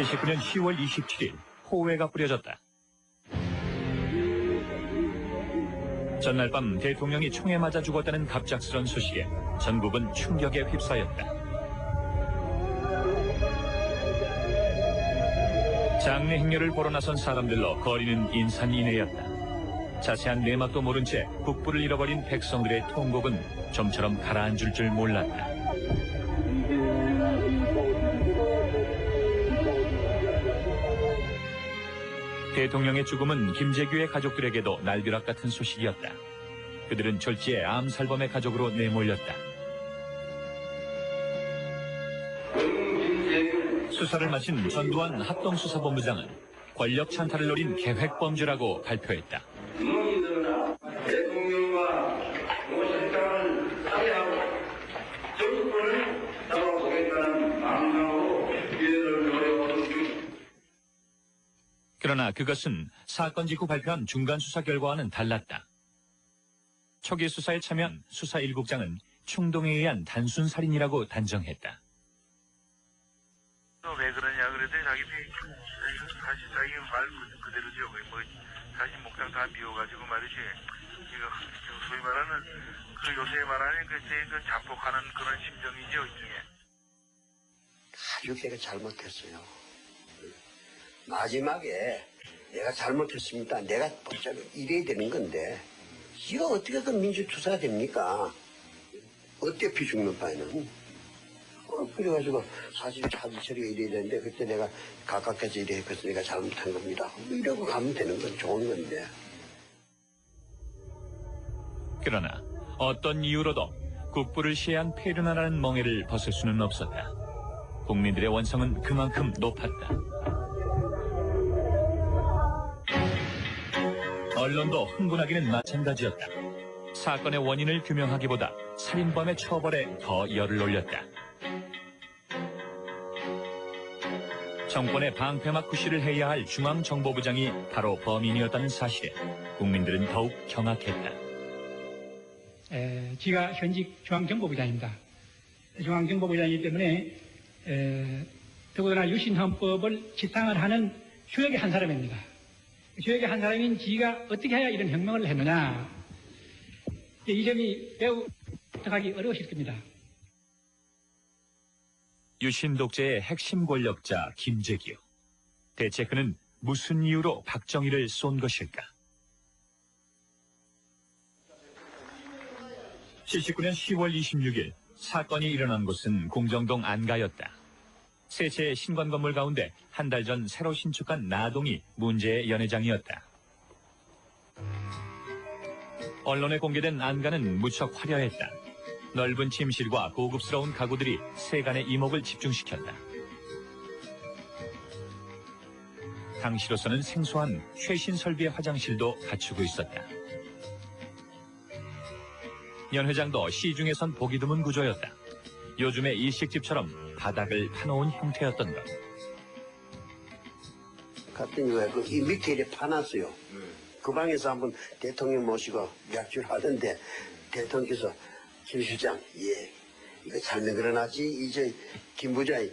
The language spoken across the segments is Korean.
79년 10월 27일 호외가 뿌려졌다. 전날 밤 대통령이 총에 맞아 죽었다는 갑작스런 소식에 전국은 충격에 휩싸였다. 장례 행렬을 보러 나선 사람들로 거리는 인산인해였다. 자세한 내막도 모른 채 국부를 잃어버린 백성들의 통곡은 좀처럼 가라앉을 줄 몰랐다. 대통령의 죽음은 김재규의 가족들에게도 날벼락 같은 소식이었다. 그들은 졸지에 암살범의 가족으로 내몰렸다. 수사를 마친 전두환 합동수사본부장은 권력 찬탈을 노린 계획범죄라고 발표했다. 대통령과 모실장을 사회하고 정권을 잡아보겠다는 망상으로 기회를 노려보는. 그러나 그것은 사건 직후 발표한 중간수사 결과와는 달랐다. 초기 수사에 참여한 수사 1국장은 충동에 의한 단순 살인이라고 단정했다. 왜 그러냐 그랬더니 사실 자기 말 그대로죠. 뭐 자신 목장 다 미워가지고 말이지. 이거 소위 말하는 그 요새 말하는 그 자폭하는 그런 심정이죠. 이게. 아주 내가 잘못했어요. 마지막에 내가 잘못했습니다. 내가 이래야 되는 건데 이거 어떻게 그 민주투사가 됩니까? 어차피 죽는 바에는. 그래가지고 사실 자기 처리가 이래야 되는데 그때 내가 가깝게서 이래 해서 내가 잘못한 겁니다. 이러고 가면 되는 건 좋은 건데. 그러나 어떤 이유로도 국부를 시해한 폐륜하라는 멍해를 벗을 수는 없었다. 국민들의 원성은 그만큼 높았다. 언론도 흥분하기는 마찬가지였다. 사건의 원인을 규명하기보다 살인범의 처벌에 더 열을 올렸다. 정권의 방패막 구실을 해야 할 중앙정보부장이 바로 범인이었다는 사실에 국민들은 더욱 경악했다. 제가 현직 중앙정보부장입니다. 중앙정보부장이기 때문에 더군다나 유신헌법을 지상을 하는 수역의 한 사람입니다. 수역의 한 사람인 지가 어떻게 해야 이런 혁명을 했느냐. 이 점이 매우 해석하기 어려우실 겁니다. 유신 독재의 핵심 권력자 김재규. 대체 그는 무슨 이유로 박정희를 쏜 것일까? 79년 10월 26일 사건이 일어난 곳은 공정동 안가였다. 새 채의 신관 건물 가운데 한 달 전 새로 신축한 나동이 문제의 연회장이었다. 언론에 공개된 안가는 무척 화려했다. 넓은 침실과 고급스러운 가구들이 세간의 이목을 집중시켰다. 당시로서는 생소한 최신 설비의 화장실도 갖추고 있었다. 연회장도 시중에선 보기 드문 구조였다. 요즘의 일식집처럼 바닥을 파놓은 형태였던 것. 갔더니 왜 이 밑에 이렇게 파놨어요. 그 방에서 한번 대통령 모시고 약주를 하던데 대통령께서 김 실장, 예, 이거 잘 만들어놨지? 이제 김 부장이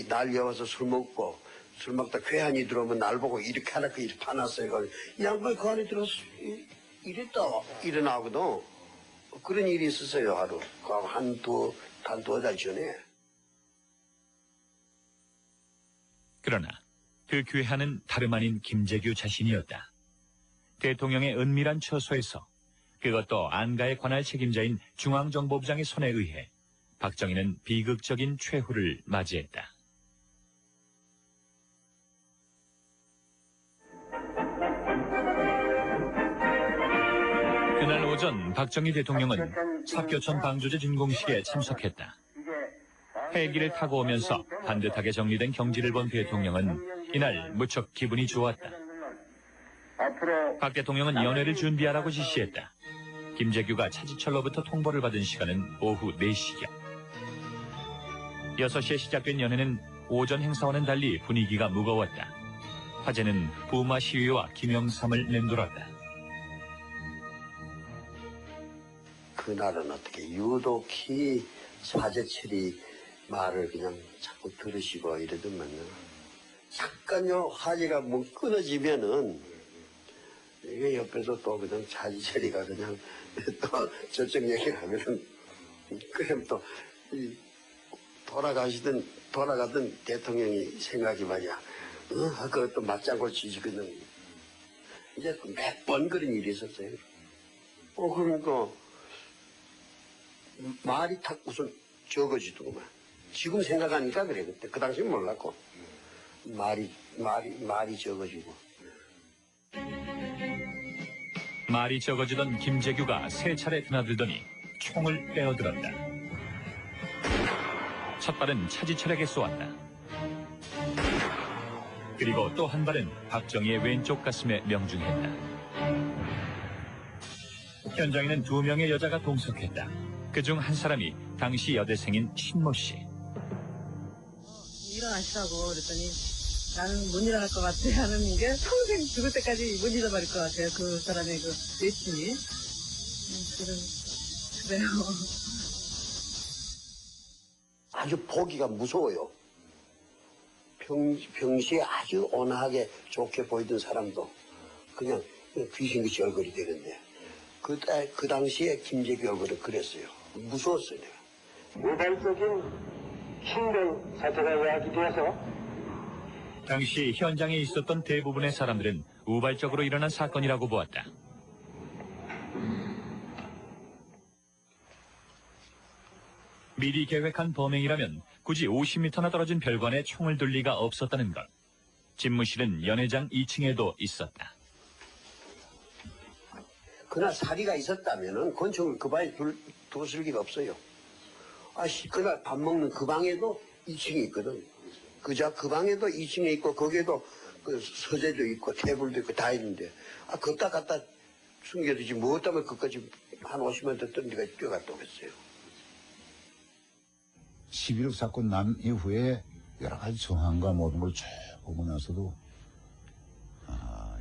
날 여와서 술 먹다 괴한이 들어오면 날 보고 이렇게 하라고 이렇게 파놨어요. 이 양반이 그 안에 들어서 이랬다 일어나거든. 그런 일이 있었어요, 하루. 한두 달 전에. 그러나 그 괴한은 다름 아닌 김재규 자신이었다. 대통령의 은밀한 처소에서, 그것도 안가의 관할 책임자인 중앙정보부장의 손에 의해 박정희는 비극적인 최후를 맞이했다. 그날 오전 박정희 대통령은 삽교천 방조제 준공식에 참석했다. 헬기를 타고 오면서 반듯하게 정리된 경지를 본 대통령은 이날 무척 기분이 좋았다. 박 대통령은 연회를 준비하라고 지시했다. 김재규가 차지철로부터 통보를 받은 시간은 오후 4시경. 6시에 시작된 연회는 오전 행사와는 달리 분위기가 무거웠다. 화제는 부마 시위와 김영삼을 맴돌았다. 그날은 어떻게 유독히 사제철이 말을 그냥 자꾸 들으시고 이러더만요. 잠깐요 화제가 뭐 끊어지면은 이게 옆에서 또 그냥 자지처리가 그냥 또 저쪽 얘기를 하면은 그럼 또 돌아가던 대통령이 생각이 말이야. 그것도 맞장구 치시거든. 이제 몇 번 그런 일이 있었어요. 그러니까 말이 탁 우선 적어지더구만. 지금 생각하니까 그래. 그때 그 당시 몰랐고 말이 적어지고. 말이 적어지던 김재규가 세 차례 드나들더니 총을 빼어들었다. 첫 발은 차지철에게 쏘았다. 그리고 또 한 발은 박정희의 왼쪽 가슴에 명중했다. 현장에는 2명의 여자가 동석했다. 그중 한 사람이 당시 여대생인 신모 씨. 일어나시라고 그랬더니 나는 못 일어날 것 같아 하는 게 평생 죽을 때까지 못 잊어버릴 것 같아요. 그 사람의 그 내심이. 그래요. 아주 보기가 무서워요. 평시에 아주 온화하게 좋게 보이던 사람도 그냥 귀신같이 얼굴이 되는데 그 당시에 김재규 얼굴은 그랬어요. 무서웠어요. 내가. 우발적인 흉년 사태가 야기되어서 당시 현장에 있었던 대부분의 사람들은 우발적으로 일어난 사건이라고 보았다. 미리 계획한 범행이라면 굳이 50m나 떨어진 별관에 총을 둘 리가 없었다는 것. 집무실은 연회장 2층에도 있었다. 그날 사리가 있었다면은 권총을 그 방에 둘 리가 없어요. 그날 밥 먹는 그 방에도 2층이 있거든. 그 방에도 2층에 있고 거기에도 그 서재도 있고 테이블도 있고 다 있는데 그것다 갖다 숨겨두지 뭐 때문에 그까지 한 50만 됐던 데가 뛰어갔다 오겠어요. 11.6 사건 난 이후에 여러 가지 정황과 모든 걸 쭉 보고 나서도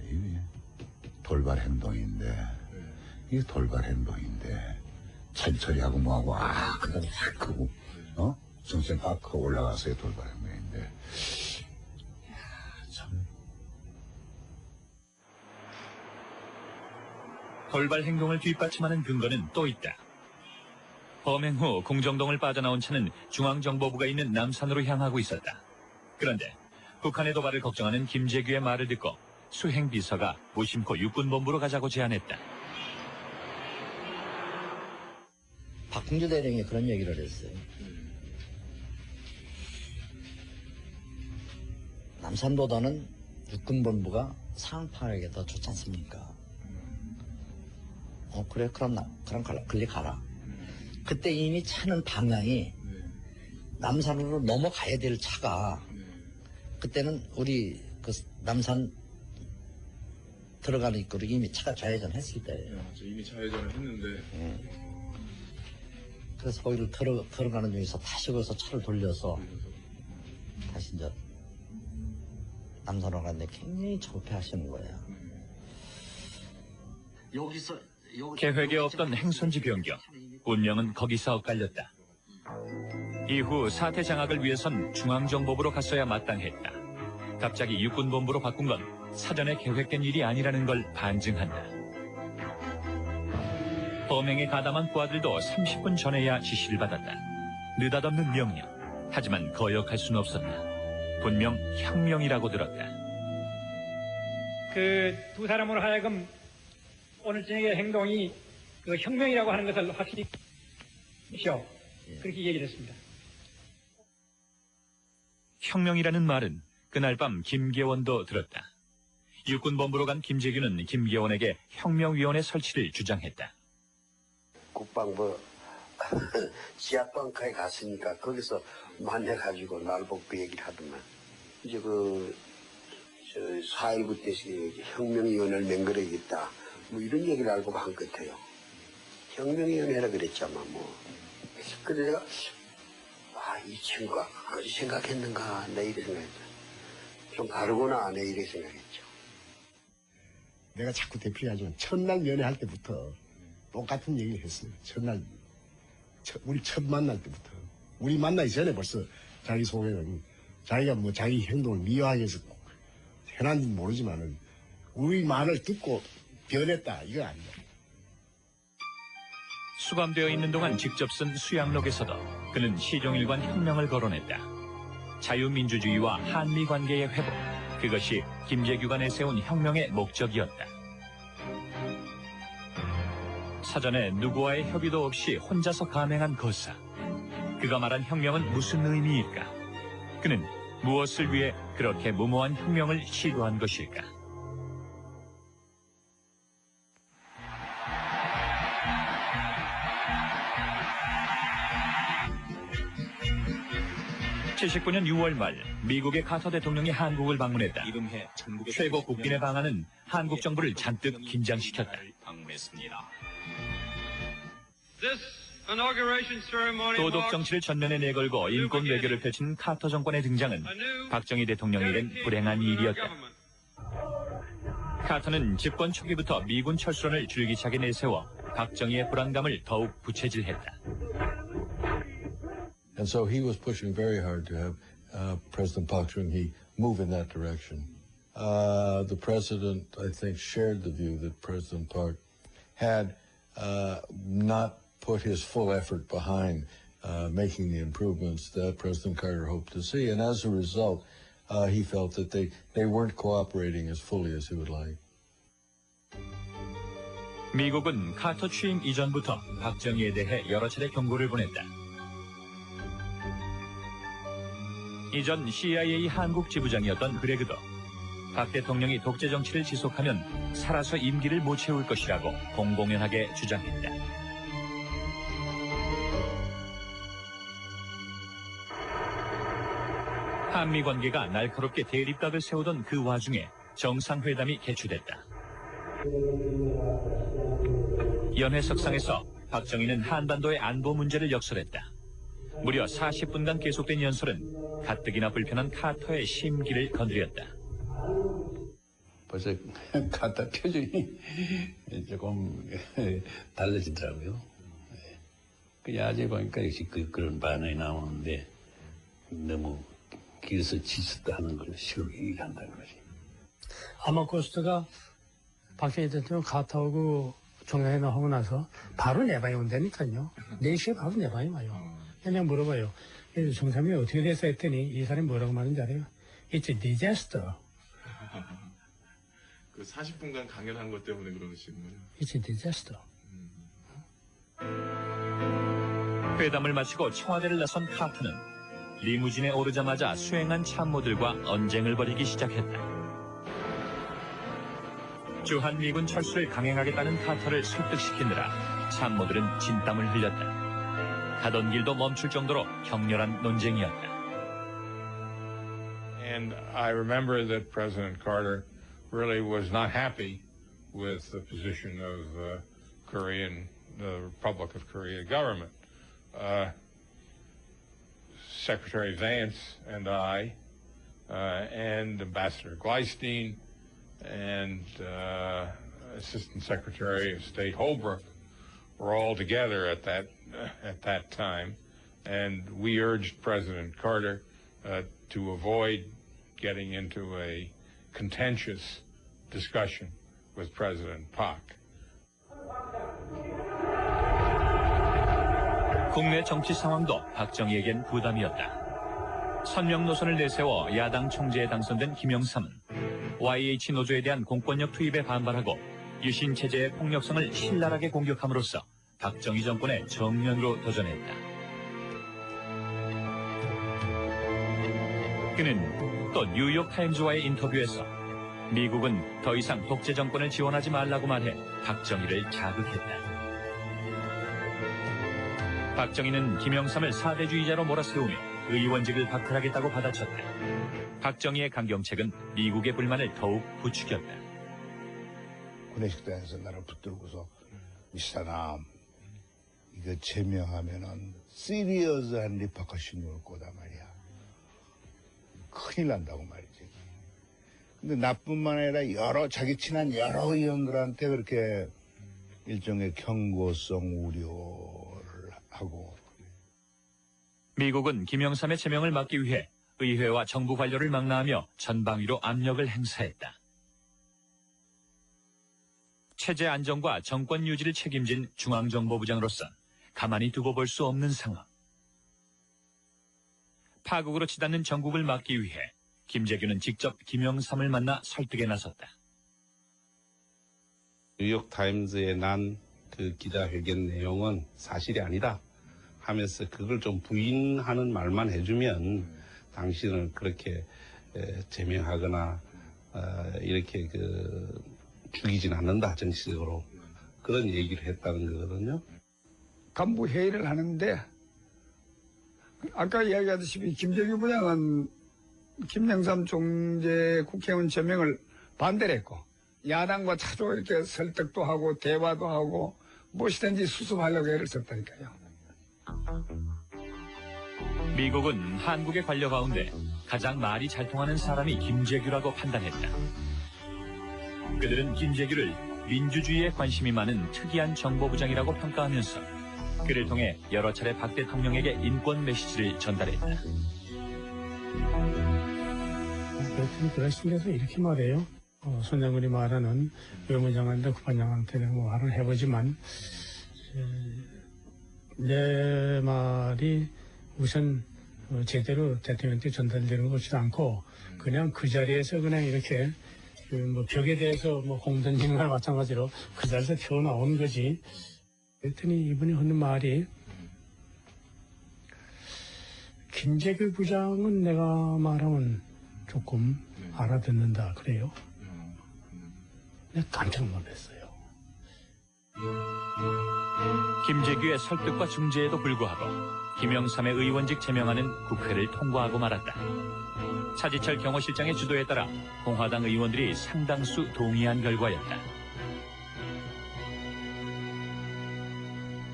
이게 돌발 행동인데 이게 돌발 행동인데 천천히하고 뭐하고 그다음에 확 크고 정신 확 크고 올라가서의 돌발 행동인데 참 돌발 행동을 뒷받침하는 근거는 또 있다. 범행 후 공정동을 빠져나온 차는 중앙정보부가 있는 남산으로 향하고 있었다. 그런데 북한의 도발을 걱정하는 김재규의 말을 듣고 수행비서가 무심코 육군본부로 가자고 제안했다. 박홍주 대령이 그런 얘기를 했어요. 남산보다는 육군본부가 상황파악에 더 좋지 않습니까? 그래, 그럼 글리 가라. 그때 이미 차는 방향이 남산으로 넘어가야 될 차가 그때는 우리 그 남산 들어가는 입구로 이미 차가 좌회전 했을 때예요. 이미 좌회전을 했는데. 그래서 거기를 들어가는 중에서 다시 거기서 차를 돌려서 다시 이제 남산으로 갔는데 굉장히 조폐하시는 거예요. 계획에 없던 행선지 변경, 운명은 거기서 엇갈렸다. 이후 사태 장악을 위해선 중앙정보부로 갔어야 마땅했다. 갑자기 육군본부로 바꾼 건 사전에 계획된 일이 아니라는 걸 반증한다. 범행에 가담한 부하들도 30분 전에야 지시를 받았다. 느닷없는 명령. 하지만 거역할 수는 없었다. 분명 혁명이라고 들었다. 그 두 사람으로 하여금 오늘 저녁의 행동이 그 혁명이라고 하는 것을 확실히 그렇게 얘기를 했습니다. 혁명이라는 말은 그날 밤 김계원도 들었다. 육군본부로 간 김재규는 김계원에게 혁명위원회 설치를 주장했다. 국방부 지하방카에 갔으니까 거기서 만나가지고 날 보고 그 얘기를 하더만 이제 4.19 때 혁명위원회를 맹글어야겠다 뭐 이런 얘기를 알고 한 것 같아요. 혁명위원회라 그랬잖아 뭐. 근데 내가 이 친구가 그렇게 생각했는가 내 이렇게 생각했죠. 좀 다르구나 내 이렇게 생각했죠. 내가 자꾸 되풀이하지만 첫날 연애할 때부터 똑같은 얘기를 했어요. 첫날 우리 첫 만날 때부터 우리 만나기 전에 벌써 자기 속에는 자기가 뭐 자기 행동을 미화하기 위해서 해놨는지 모르지만은 우리 말을 듣고 변했다. 이거 아니야. 수감되어 있는 동안 직접 쓴 수양록에서도 그는 시종일관 혁명을 거론했다. 자유민주주의와 한미 관계의 회복, 그것이 김제규가 내세운 혁명의 목적이었다. 사전에 누구와의 협의도 없이 혼자서 감행한 거사. 그가 말한 혁명은 무슨 의미일까? 그는 무엇을 위해 그렇게 무모한 혁명을 시도한 것일까? (1979년 6월) 말 미국의 카터 대통령이 한국을 방문했다. 최고 국빈의 방한은 한국 정부를 잔뜩 긴장시켰다. 도덕 정치를 전면에 내걸고 인권 외교를 펼친 카터 정권의 등장은 박정희 대통령에겐 불행한 일이었다. 카터는 집권 초기부터 미군 철수론을 줄기차게 내세워 박정희의 불안감을 더욱 부채질했다. And so he was pushing very hard to have President Park Chung-hee move in that direction. The president, I think, shared the view that President Park had not put his full effort behind making the improvements that President Carter hoped to see. And as a result, he felt that they weren't cooperating as fully as he would like. 미국은 카터 취임 이전부터 박정희에 대해 여러 차례 경고를 보냈다. 이전 CIA 한국 지부장이었던 그레그도 박 대통령이 독재 정치를 지속하면 살아서 임기를 못 채울 것이라고 공공연하게 주장했다. 한미 관계가 날카롭게 대립각을 세우던 그 와중에 정상회담이 개최됐다. 연회석상에서 박정희는 한반도의 안보 문제를 역설했다. 무려 40분간 계속된 연설은 가뜩이나 불편한 카터의 심기를 건드렸다. 벌써 카터 표정이 조금 달라지더라고요. 그냥 아직 보니까 역시 그런 반응이 나오는데 너무 길에서 지쳤다 하는 걸 싫어하게 한다는 거지. 아마코스트가 박정희 대통령 카터하고 정상회담 하고 나서 바로 내방이 온다니까요. 4시에 바로 내방이 와요. 그냥 물어봐요. 정상회담이 어떻게 됐어 했더니 이 사람이 뭐라고 말하는지 알아요? It's a disaster. 그 40분간 강연한 것 때문에 그러시는 거예요? It's a disaster. 회담을 마치고 청와대를 나선 카터는 리무진에 오르자마자 수행한 참모들과 언쟁을 벌이기 시작했다. 주한미군 철수를 강행하겠다는 카터를 설득시키느라 참모들은 진땀을 흘렸다. 가던 길도 멈출 정도로 격렬한 논쟁이었다. And I remember that President Carter really was not happy with the position of the Republic of Korea government. Secretary Vance and I, and Ambassador Gleistein, and Assistant Secretary of State Holbrooke were all together at that time, and we urged President Carter to avoid getting into a contentious discussion with President Park. 국내 정치 상황도 박정희에겐 부담이었다. 선명 노선을 내세워 야당 총재에 당선된 김영삼은 YH 노조에 대한 공권력 투입에 반발하고 유신 체제의 폭력성을 신랄하게 공격함으로써 박정희 정권의 정면으로 도전했다. 그는 또 뉴욕타임즈와의 인터뷰에서 미국은 더 이상 독재 정권을 지원하지 말라고 말해 박정희를 자극했다. 박정희는 김영삼을 사대주의자로 몰아세우며 의원직을 박탈하겠다고 받아쳤다. 박정희의 강경책은 미국의 불만을 더욱 부추겼다. 구내식당에서 나를 붙들고서 이 사람 이거 제명하면은 시리어스한 리퍼커션이 올 거다 말이야. 큰일 난다고 말이지. 근데 나뿐만 아니라 자기 친한 여러 의원들한테 그렇게 일종의 경고성 우려를 하고. 미국은 김영삼의 제명을 막기 위해 의회와 정부 관료를 망라하며 전방위로 압력을 행사했다. 체제 안정과 정권 유지를 책임진 중앙정보부장으로서 가만히 두고 볼 수 없는 상황. 파국으로 치닫는 전국을 막기 위해 김재규는 직접 김영삼을 만나 설득에 나섰다. 뉴욕타임즈에 난 그 기자회견 내용은 사실이 아니다 하면서 그걸 좀 부인하는 말만 해주면 당신을 그렇게 제명하거나 이렇게 죽이진 않는다, 정치적으로. 그런 얘기를 했다는 거거든요. 간부 회의를 하는데 아까 이야기하듯이 김재규 부장은 김영삼 총재 국회의원 제명을 반대를 했고 야당과 자주 이렇게 설득도 하고 대화도 하고 무엇이든지 수습하려고 애를 썼다니까요. 미국은 한국의 관료 가운데 가장 말이 잘 통하는 사람이 김재규라고 판단했다. 그들은 김재규를 민주주의에 관심이 많은 특이한 정보부장이라고 평가하면서 그를 통해 여러 차례 박 대통령에게 인권 메시지를 전달했다. 대통령이 그러신데서 이렇게 말해요. 손 장군이 말하는 외무장관한테 국방장관한테는 말을 해보지만 내 말이 우선 제대로 대통령한테 전달되는 것이지 않고 그냥 그 자리에서 그냥 이렇게 뭐 벽에 대해서 뭐 공 던지는 거나 마찬가지로 그 자리에서 튀어나오는 거지. 그랬더니 이분이 하는 말이 김재규 부장은 내가 말하면 조금 알아듣는다 그래요. 내가 깜짝 놀랐어요. 김재규의 설득과 중재에도 불구하고 김영삼의 의원직 제명안은 국회를 통과하고 말았다. 차지철 경호실장의 주도에 따라 공화당 의원들이 상당수 동의한 결과였다.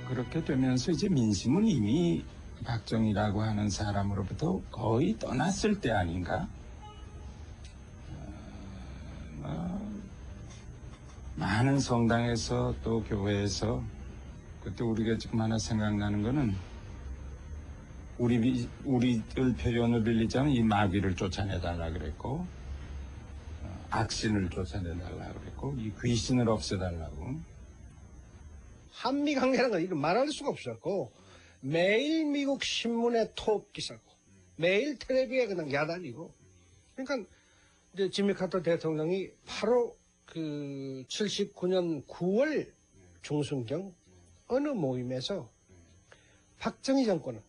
그렇게 되면서 이제 민심은 이미 박정희라고 하는 사람으로부터 거의 떠났을 때 아닌가? 많은 성당에서 또 교회에서 그때 우리가 지금 하나 생각나는 거는 우리들 표현을 빌리자면 이 마귀를 쫓아내달라 그랬고 악신을 쫓아내달라 그랬고 이 귀신을 없애달라고. 한미 관계라는 건 이건 말할 수가 없었고 매일 미국 신문에 톱 기사고 매일 텔레비에 그냥 야단이고. 그러니까 이제 지미 카터 대통령이 바로 그 79년 9월 중순경 어느 모임에서 박정희 정권은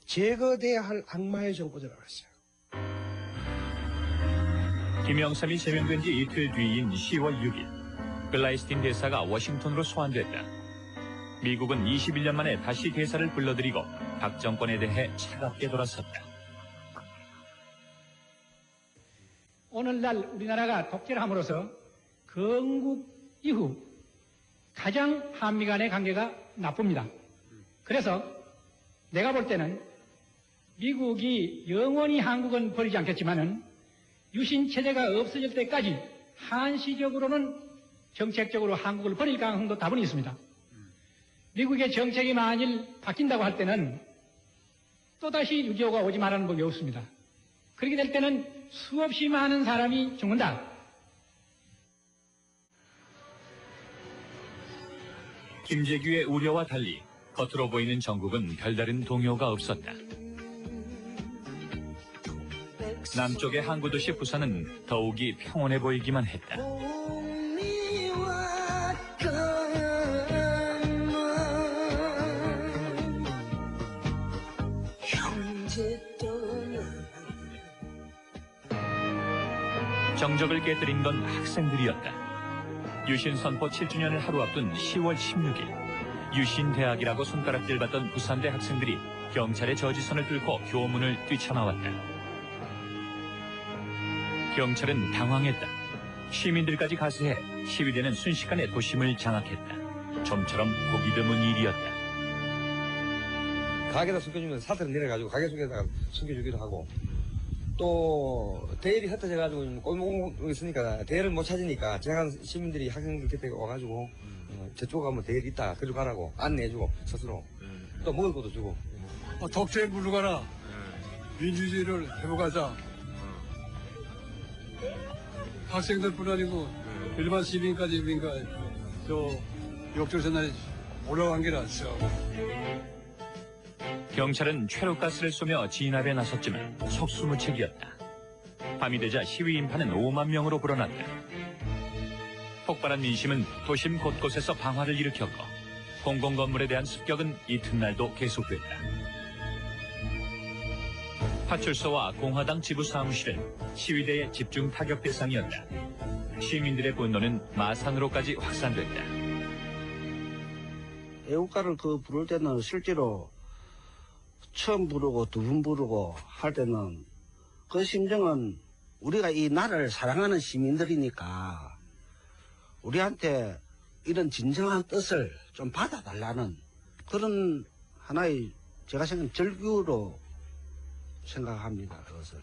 제거돼야 할 악마의 정권이라고 했어요. 김영삼이 제명된 지 이틀 뒤인 10월 6일 글라이스틴 대사가 워싱턴으로 소환됐다. 미국은 21년 만에 다시 대사를 불러들이고 박 정권에 대해 차갑게 돌아섰다. 오늘날 우리나라가 독재를 함으로써 건국 이후 가장 한미 간의 관계가 나쁩니다. 그래서 내가 볼 때는 미국이 영원히 한국은 버리지 않겠지만은 유신 체제가 없어질 때까지 한시적으로는 정책적으로 한국을 버릴 가능성도 다분히 있습니다. 미국의 정책이 만일 바뀐다고 할 때는 또다시 6.25가 오지 말라는 법이 없습니다. 그렇게 될 때는 수없이 많은 사람이 죽는다. 김재규의 우려와 달리 겉으로 보이는 정국은 별다른 동요가 없었다. 남쪽의 항구 도시 부산은 더욱이 평온해 보이기만 했다. 정적을 깨뜨린 건 학생들이었다. 유신 선포 7주년을 하루 앞둔 10월 16일 유신대학이라고 손가락질 받던 부산대 학생들이 경찰의 저지선을 뚫고 교문을 뛰쳐나왔다. 경찰은 당황했다. 시민들까지 가세해 시위대는 순식간에 도심을 장악했다. 좀처럼 보기 드문 일이었다. 가게에다 숨겨주면서 사태를 내려가지고 가게 속에다가 숨겨주기도 하고 또 대일이 흩어져가지고 꼴목이 있으니까 대일을 못 찾으니까 제가 시민들이 학생들 곁에 와가지고 저쪽 가면 대일 있다 그리고 가라고 안내해주고 스스로 또 먹을 것도 주고 독재 부르가라 민주주의를 회복하자. 학생들뿐 아니고 일반 시민까지 그러니까 저 역전선에 올라간 게 낫죠. 경찰은 최루가스를 쏘며 진압에 나섰지만 속수무책이었다. 밤이 되자 시위 인파는 5만 명으로 불어났다. 폭발한 민심은 도심 곳곳에서 방화를 일으켰고 공공건물에 대한 습격은 이튿날도 계속됐다. 파출소와 공화당 지부 사무실은 시위대의 집중 타격 대상이었다. 시민들의 분노는 마산으로까지 확산됐다. 애국가를 부를 때는 실제로 처음 부르고 두 번 부르고 할 때는 그 심정은 우리가 이 나라를 사랑하는 시민들이니까 우리한테 이런 진정한 뜻을 좀 받아달라는 그런 하나의 제가 생각하는 절규로 생각합니다. 그것을.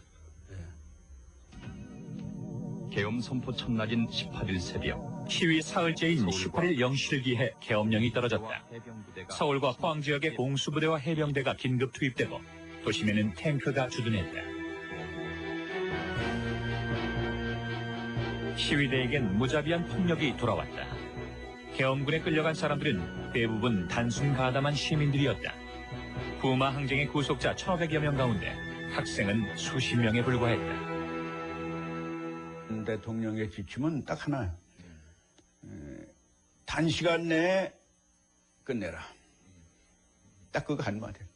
계엄 선포 첫날인 18일 새벽 시위 사흘째인 18일 0시를 기해 계엄령이 떨어졌다. 서울과 포항 지역의 공수부대와 해병대가 긴급 투입되고 도심에는 탱크가 주둔했다. 시위대에겐 무자비한 폭력이 돌아왔다. 계엄군에 끌려간 사람들은 대부분 단순 가담한 시민들이었다. 부마 항쟁의 구속자 1,500여 명 가운데 학생은 수십 명에 불과했다. 대통령의 지침은 딱 하나예요. 단시간 내에 끝내라. 딱 그거 한마디예요.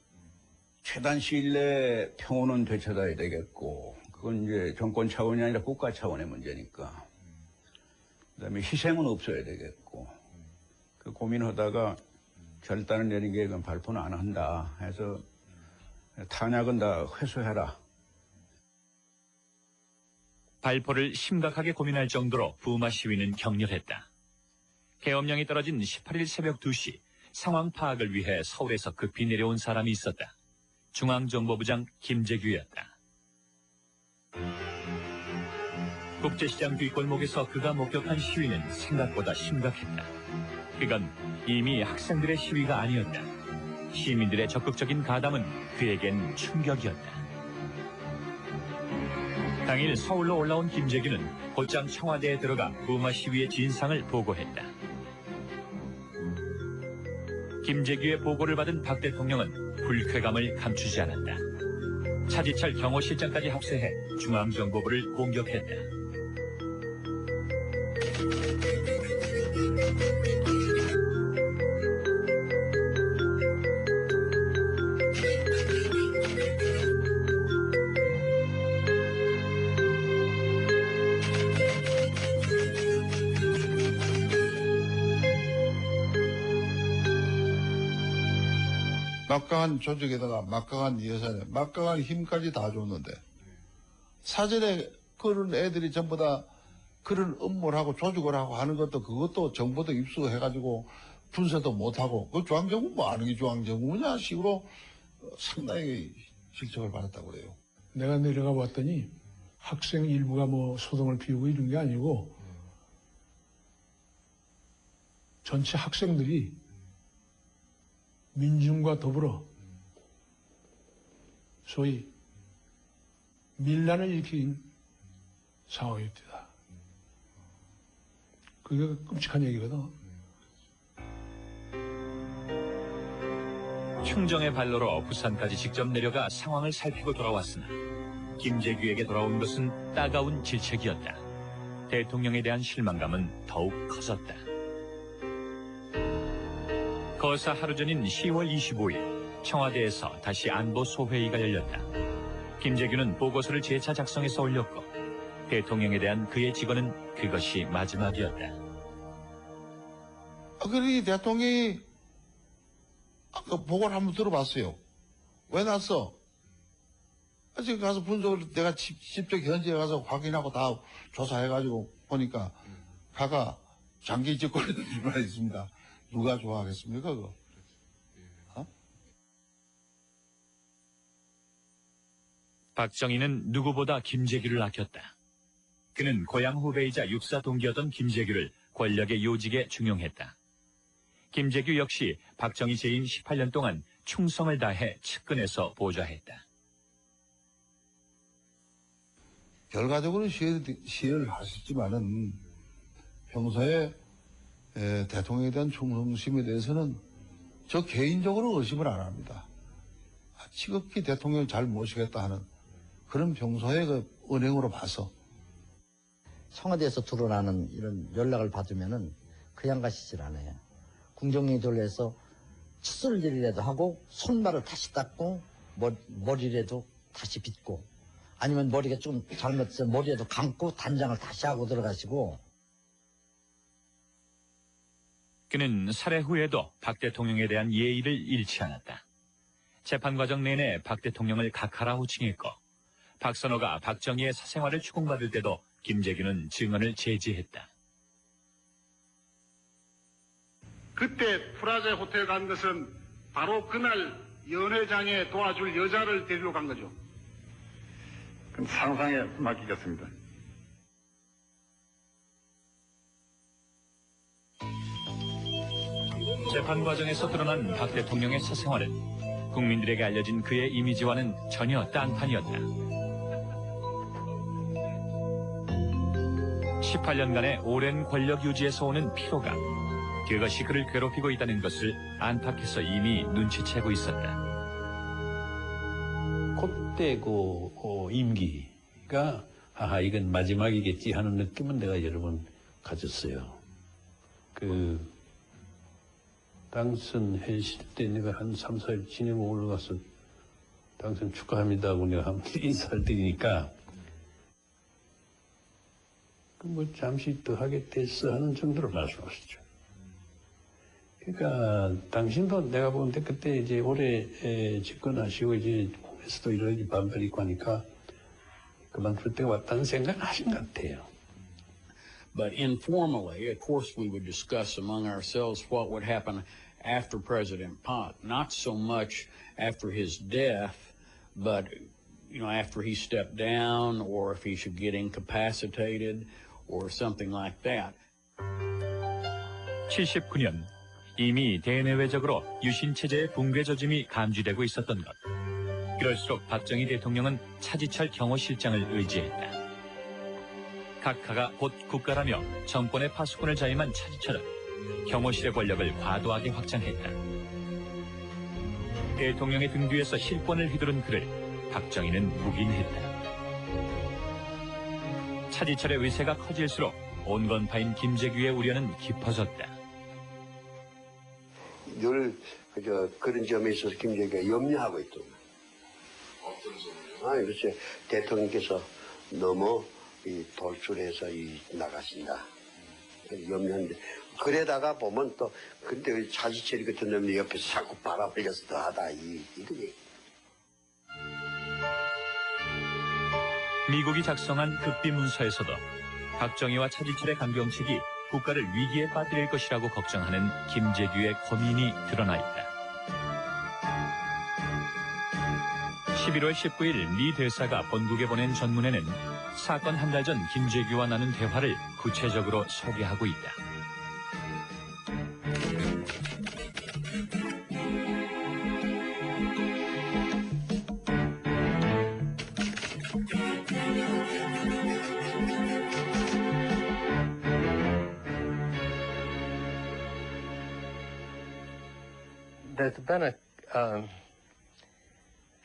최단 시일 내에 평온은 되찾아야 되겠고 그건 이제 정권 차원이 아니라 국가 차원의 문제니까. 그다음에 희생은 없어야 되겠고 그 고민하다가 결단을 내린 게 그건 발표는 안 한다 해서 탄약은 다 회수해라. 발포를 심각하게 고민할 정도로 부마 시위는 격렬했다. 계엄령이 떨어진 18일 새벽 2시 상황 파악을 위해 서울에서 급히 내려온 사람이 있었다. 중앙정보부장 김재규였다. 국제시장 뒷골목에서 그가 목격한 시위는 생각보다 심각했다. 그건 이미 학생들의 시위가 아니었다. 시민들의 적극적인 가담은 그에겐 충격이었다. 당일 서울로 올라온 김재규는 곧장 청와대에 들어가 부마 시위의 진상을 보고했다. 김재규의 보고를 받은 박 대통령은 불쾌감을 감추지 않았다. 차지철 경호실장까지 합세해 중앙정보부를 공격했다. 막강한 조직에다가 막강한 예산에 막강한 힘까지 다 줬는데 사전에 그런 애들이 전부 다 그런 업무를 하고 조직을 하고 하는 것도 그것도 정보도 입수해가지고 분석도 못하고 그 중앙정부 뭐 아는 게 중앙정부냐 식으로 상당히 실적을 받았다고 그래요. 내가 내려가 봤더니 학생 일부가 뭐 소동을 피우고 이런 게 아니고 전체 학생들이 민중과 더불어 소위 밀란을 일으킨 상황이었다. 그게 끔찍한 얘기거든. 충정의 발로로 부산까지 직접 내려가 상황을 살피고 돌아왔으나 김재규에게 돌아온 것은 따가운 질책이었다. 대통령에 대한 실망감은 더욱 커졌다. 거사 하루 전인 10월 25일 청와대에서 다시 안보 소회의가 열렸다. 김재규는 보고서를 재차 작성해서 올렸고 대통령에 대한 그의 직언은 그것이 마지막이었다. 그러니 대통령이 아까 보고를 한번 들어봤어요. 왜 났어? 지금 가서 분석을 내가 직접 현지에 가서 확인하고 다 조사해가지고 보니까 가가 장기 집권에 불만이 있습니다. 누가 좋아하겠습니까, 그거? 박정희는 누구보다 김재규를 아꼈다. 그는 고향 후배이자 육사 동기였던 김재규를 권력의 요직에 중용했다. 김재규 역시 박정희 재임 18년 동안 충성을 다해 측근에서 보좌했다. 결과적으로 시해를 하셨지만은 평소에 대통령에 대한 충성심에 대해서는 저 개인적으로 의심을 안 합니다. 지극히 대통령을 잘 모시겠다 하는 그런 평소의 그 은행으로 봐서. 청와대에서 드러나는 이런 연락을 받으면은 그냥 가시질 않아요. 궁정리 돌려서 칫솔질이라도 하고 손발을 다시 닦고 머리라도 다시 빗고 아니면 머리가 좀 잘못해서 머리에도 감고 단장을 다시 하고 들어가시고. 그는 살해 후에도 박 대통령에 대한 예의를 잃지 않았다. 재판 과정 내내 박 대통령을 각하라 호칭했고 박선호가 박정희의 사생활을 추궁받을 때도 김재규는 증언을 제지했다. 그때 프라자 호텔 간 것은 바로 그날 연회장에 도와줄 여자를 데리러 간 거죠. 그럼 상상에 맡기겠습니다. 재판 과정에서 드러난 박 대통령의 사생활은 국민들에게 알려진 그의 이미지와는 전혀 딴판이었다. 18년간의 오랜 권력 유지에서 오는 피로감, 그것이 그를 괴롭히고 있다는 것을 안팎에서 이미 눈치채고 있었다. 그때 그 임기가 이건 마지막이겠지 하는 느낌은 내가 여러 번 가졌어요. 당선했을 때 내가 한 3, 4일 지내고 올라가서 당선 축하합니다 하고 내가 한번 인사를 드리니까 잠시 더 하겠댔어 하는 정도로 말씀하셨죠. 그러니까 당신도 내가 보는데 그때 이제 오래 집권하시고 이제 국내에서도 이런 반발이 있고 하니까 그만둘 때가 왔다는 생각을 하신 것 같아요. But informally, of course, we would discuss among ourselves what would happen after President Park. Not so much after his death, but, after he stepped down or if he should get incapacitated or something like that. 79년, 이미 대내외적으로 유신체제의 붕괴 조짐이 감지되고 있었던 것. 그럴수록 박정희 대통령은 차지철 경호실장을 의지했다. 각하가 곧 국가라며 정권의 파수꾼을 자임한 차지철은 경호실의 권력을 과도하게 확장했다. 대통령의 등 뒤에서 실권을 휘두른 그를 박정희는 묵인했다. 차지철의 위세가 커질수록 온건파인 김재규의 우려는 깊어졌다. 늘 그런 점에 있어서 김재규가 염려하고 있던 거예요. 어떤 점이요? 그렇지. 대통령께서 너무 돌출해서 나가신다. 염려하는데 그러다가 보면 또 근데 차지철이 같은 놈이 옆에서 자꾸 바라보려서 더하다 이거지. 미국이 작성한 극비 문서에서도 박정희와 차지철의 강경책이 국가를 위기에 빠뜨릴 것이라고 걱정하는 김재규의 고민이 드러나 있다. 11월 19일 미 대사가 본국에 보낸 전문에는 사건 한 달 전 김재규와 나눈 대화를 구체적으로 소개하고 있다.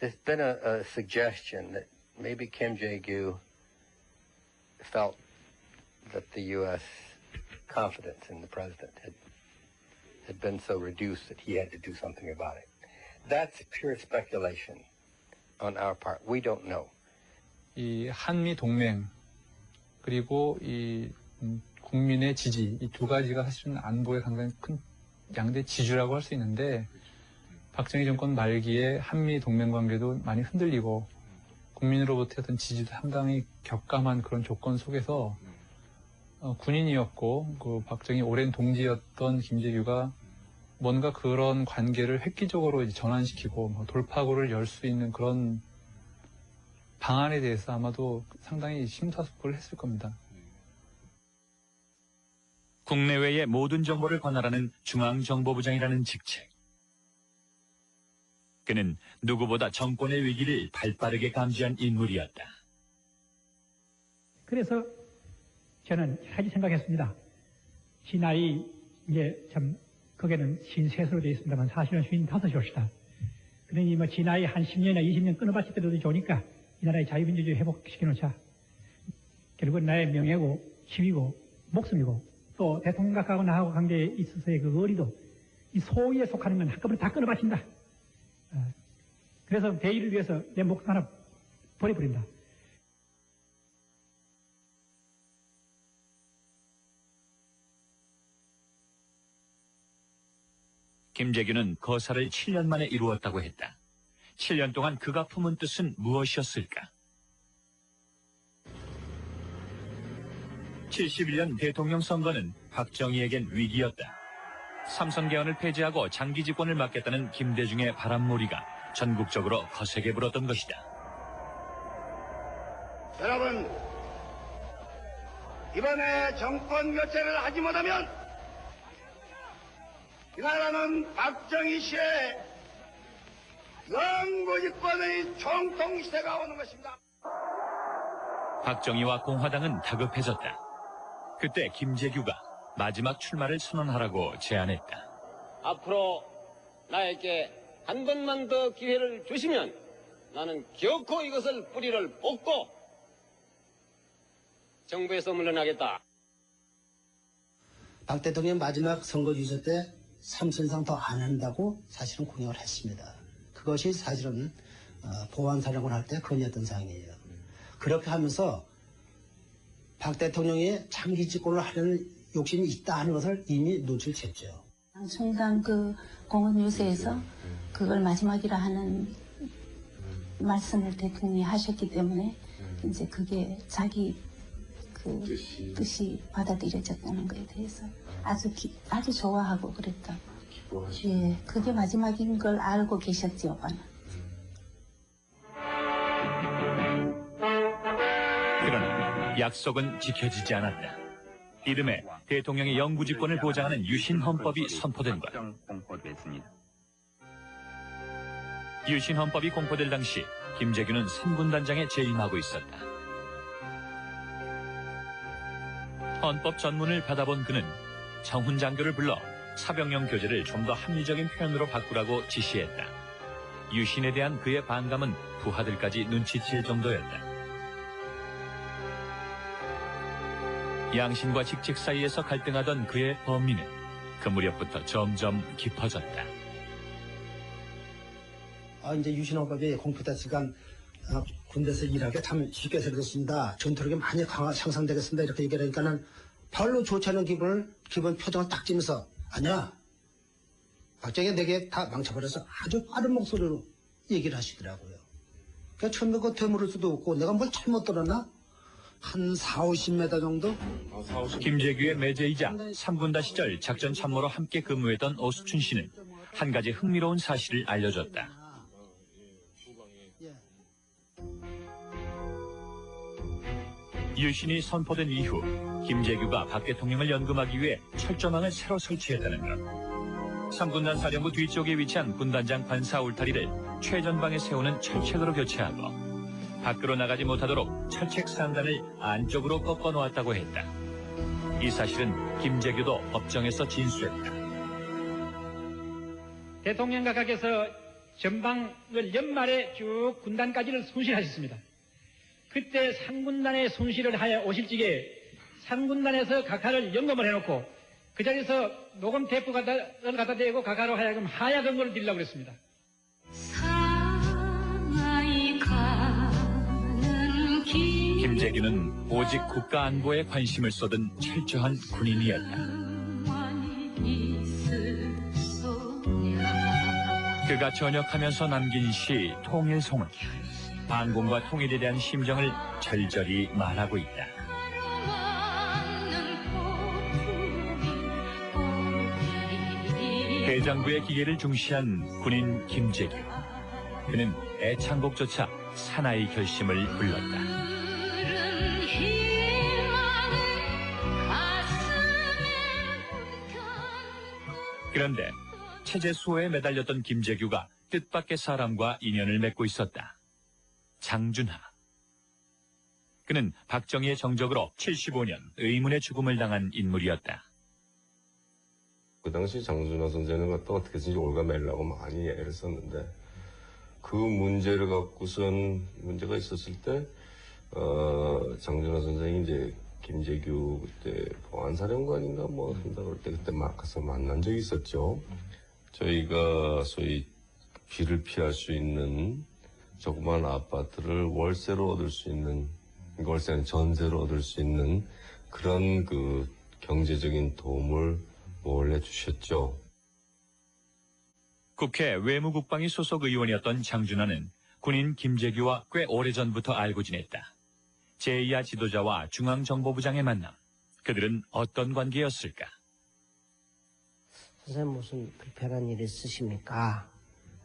There's been a suggestion that maybe Kim Jae-gyu felt that the U.S. confidence in the president had been so reduced that he had to do something about it. That's pure speculation on our part. We don't know. 이 한미 동맹 그리고 이 국민의 지지 이 두 가지가 사실은 안보에 상당히 큰 양대 지주라고 할 수 있는데 박정희 정권 말기에 한미 동맹 관계도 많이 흔들리고 국민으로부터 어떤 지지도 상당히 격감한 그런 조건 속에서 군인이었고 그 박정희 오랜 동지였던 김재규가 뭔가 그런 관계를 획기적으로 이제 전환시키고 돌파구를 열 수 있는 그런 방안에 대해서 아마도 상당히 심사숙고를 했을 겁니다. 국내외의 모든 정보를 관할하는 중앙정보부장이라는 직책. 그는 누구보다 정권의 위기를 발빠르게 감지한 인물이었다. 그래서 저는 여러 가지 생각했습니다. 지 나이 이제 참 거기는 53세로 되어 있습니다만 사실은 55세입니다. 그러니 뭐 지 나이 한 10년이나 20년 끊어봤을 좋으니까 이 나라의 자유민주주의 회복시켜놓자. 결국은 나의 명예고 힘이고 목숨이고 또 대통령각하고 나하고 관계에 있어서의 그 의리도 이 소위에 속하는 건 한꺼번에 다 끊어바친다. 그래서 대의를 위해서 내 목숨 하나 버려버린다. 김재규는 거사를 7년 만에 이루었다고 했다. 7년 동안 그가 품은 뜻은 무엇이었을까? 71년 대통령 선거는 박정희에겐 위기였다. 삼선 개헌을 폐지하고 장기 집권을 맡겠다는 김대중의 바람몰이가 전국적으로 거세게 불었던 것이다. 여러분, 이번에 정권 교체를 하지 못하면 이 나라는 박정희 시의 영구집권의 총통시대가 오는 것입니다. 박정희와 공화당은 다급해졌다. 그때 김재규가 마지막 출마를 선언하라고 제안했다. 앞으로 나에게 한 번만 더 기회를 주시면 나는 기어코 이것을 뿌리를 뽑고 정부에서 물러나겠다. 박 대통령 마지막 선거 유세 때 3선 이상 더 안 한다고 사실은 공약을 했습니다. 그것이 사실은 보안사령을 할 때 건의했던 사항이에요. 그렇게 하면서 박 대통령이 장기 집권을 하려는 욕심이 있다 하는 것을 이미 눈치챘죠. 순간 그 공원 유세에서 그걸 마지막이라 하는 말씀을 대통령이 하셨기 때문에 이제 그게 자기 그 뜻이 받아들여졌다는 것에 대해서 아주 좋아하고 그랬다고. 예, 그게 마지막인 걸 알고 계셨지, 오빠는. 그러나 약속은 지켜지지 않았다. 이듬해 대통령의 영구집권을 보장하는 유신헌법이 선포된 것. 유신헌법이 공포될 당시 김재규는 산군단장에 재임하고 있었다. 헌법 전문을 받아본 그는 정훈 장교를 불러 사병령 교재를 좀 더 합리적인 표현으로 바꾸라고 지시했다. 유신에 대한 그의 반감은 부하들까지 눈치챌 정도였다. 양신과 직책 사이에서 갈등하던 그의 범민은 그 무렵부터 점점 깊어졌다. 이제 유신헌법이 공표됐으니까 군대에서 일하기 참 쉽게 되겠습니다. 전투력이 많이 향상되겠습니다. 이렇게 얘기하니까는 별로 좋지 않은 기분 표정을 딱 찌면서 아니야. 박정희 내게 다 망쳐버려서 아주 빠른 목소리로 얘기를 하시더라고요. 그러니까 처음에 그 되물을 수도 없고 내가 뭘 잘못 들었나? 한 40, 50m 정도? 김재규의 매제이자 3군단 시절 작전 참모로 함께 근무했던 오수춘 씨는 한 가지 흥미로운 사실을 알려줬다. 유신이 선포된 이후 김재규가 박 대통령을 연금하기 위해 철조망을 새로 설치했다는 것. 3군단 사령부 뒤쪽에 위치한 군단장 관사 울타리를 최전방에 세우는 철책으로 교체하고 밖으로 나가지 못하도록 철책 상단을 안쪽으로 꺾어 놓았다고 했다. 이 사실은 김재규도 법정에서 진술했다. 대통령 각하께서 전방을 연말에 쭉 군단까지를 손실하셨습니다. 그때 상군단의 손실을 하여 오실 적에 상군단에서 각하를 연금을 해놓고 그 자리에서 녹음 테이프를 갖다 대고 각하로 하여금 하야 선거를 드리려고 그랬습니다. 김재규는 오직 국가 안보에 관심을 쏟은 철저한 군인이었다. 그가 전역하면서 남긴 시 통일송은 반공과 통일에 대한 심정을 절절히 말하고 있다. 대장부의 기계를 중시한 군인 김재규. 그는 애창곡조차 사나이 결심을 불렀다. 그런데 체제 수호에 매달렸던 김재규가 뜻밖의 사람과 인연을 맺고 있었다. 장준하. 그는 박정희의 정적으로 75년 의문의 죽음을 당한 인물이었다. 그 당시 장준하 선생은 갖다 어떻게든지 올가매려고 많이 애를 썼는데 그 문제를 갖고선 문제가 있었을 때 장준하 선생이 이제 김재규 그때 보안사령관인가 뭐 한다 그럴 때 그때 막 가서 만난 적이 있었죠. 저희가 소위 비를 피할 수 있는 조그만 아파트를 월세로 얻을 수 있는, 월세는 전세로 얻을 수 있는 그런 그 경제적인 도움을 몰래 주셨죠. 국회 외무국방위 소속 의원이었던 장준하는 군인 김재규와 꽤 오래전부터 알고 지냈다. 제2야 지도자와 중앙정보부장의 만남. 그들은 어떤 관계였을까? 선생님 무슨 불편한 일 있으십니까?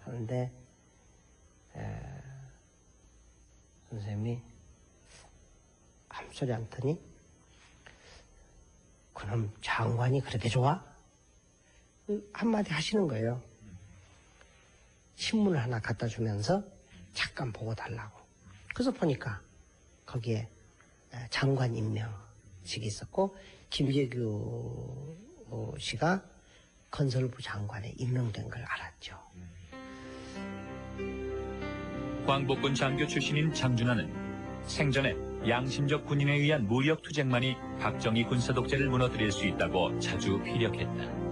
하는데 선생님이 아무 소리 안 터니 그럼 장관이 그렇게 좋아? 한마디 하시는 거예요. 신문을 하나 갖다 주면서 잠깐 보고 달라고. 그래서 보니까 거기에 장관 임명식이 있었고 김재규 씨가 건설부 장관에 임명된 걸 알았죠. 광복군 장교 출신인 장준하는 생전에 양심적 군인에 의한 무력 투쟁만이 박정희 군사 독재를 무너뜨릴 수 있다고 자주 피력했다.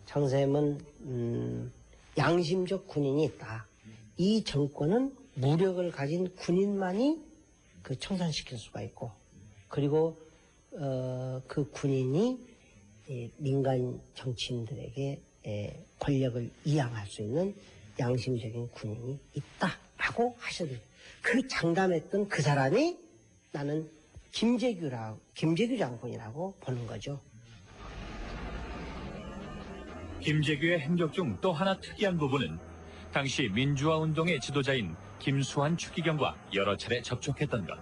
장쌤은 양심적 군인이 있다. 이 정권은 무력을 가진 군인만이 그 청산시킬 수가 있고, 그리고 그 군인이 민간 정치인들에게 권력을 이양할 수 있는 양심적인 군인이 있다라고 하셔도 그 장담했던 그 사람이 나는 김재규 장군이라고 보는 거죠. 김재규의 행적 중 또 하나 특이한 부분은 당시 민주화 운동의 지도자인 김수환 추기경과 여러 차례 접촉했던 것.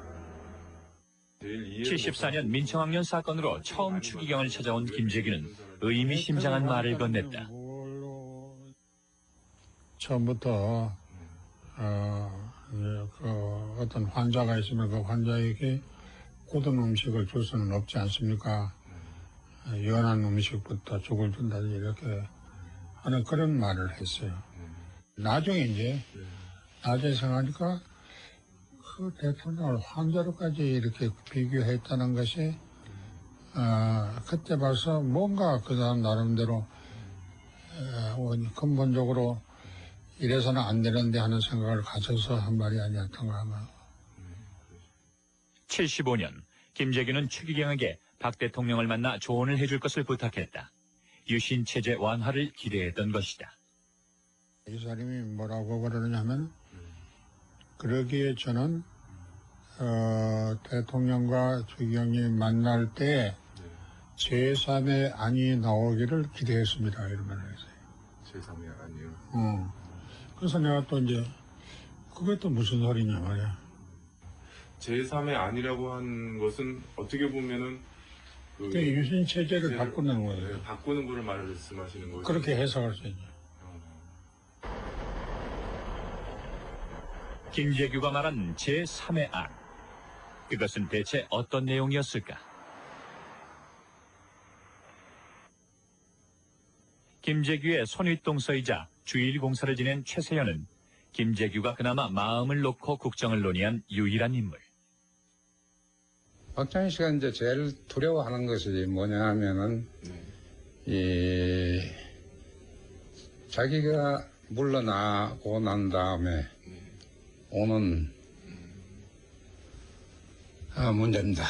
74년 민청학년 사건으로 처음 추기경을 찾아온 김재규는 의미심장한 말을 건넸다. 처음부터 어떤 환자가 있으면 그 환자에게 고든 음식을 줄 수는 없지 않습니까? 연한 음식부터 죽을 준다든지 이렇게 하는 그런 말을 했어요. 나중에 이제 나중에 생각하니까 그 대통령을 환자로까지 이렇게 비교했다는 것이 그때 봐서 뭔가 그 사람 나름대로 근본적으로 이래서는 안 되는데 하는 생각을 가져서 한 말이 아니었던가 아마. 75년 김재규는 추기경에게 박 대통령을 만나 조언을 해줄 것을 부탁했다. 유신 체제 완화를 기대했던 것이다. 이 사람이 뭐라고 그러느냐면 그러기에 저는 대통령과 추기경이 만날 때 제3의 안이 나오기를 기대했습니다. 이런 말을 했어요. 제3의 안이요? 그래서 내가 또 이제 그게 또 무슨 소리냐 말이야. 제3의 안이라고 한 것은 어떻게 보면은 그 유신 체제를 바꾸는 거예요. 네, 바꾸는 거를 말씀하시는 거죠. 그렇게 해석할 수 있죠. 김재규가 말한 제3의 안. 그것은 대체 어떤 내용이었을까? 김재규의 손윗동서이자 주일공사를 지낸 최세현은 김재규가 그나마 마음을 놓고 국정을 논의한 유일한 인물. 박정희 씨가 이제 제일 두려워하는 것이 뭐냐 하면은, 자기가 물러나고 난 다음에 오는 문제입니다.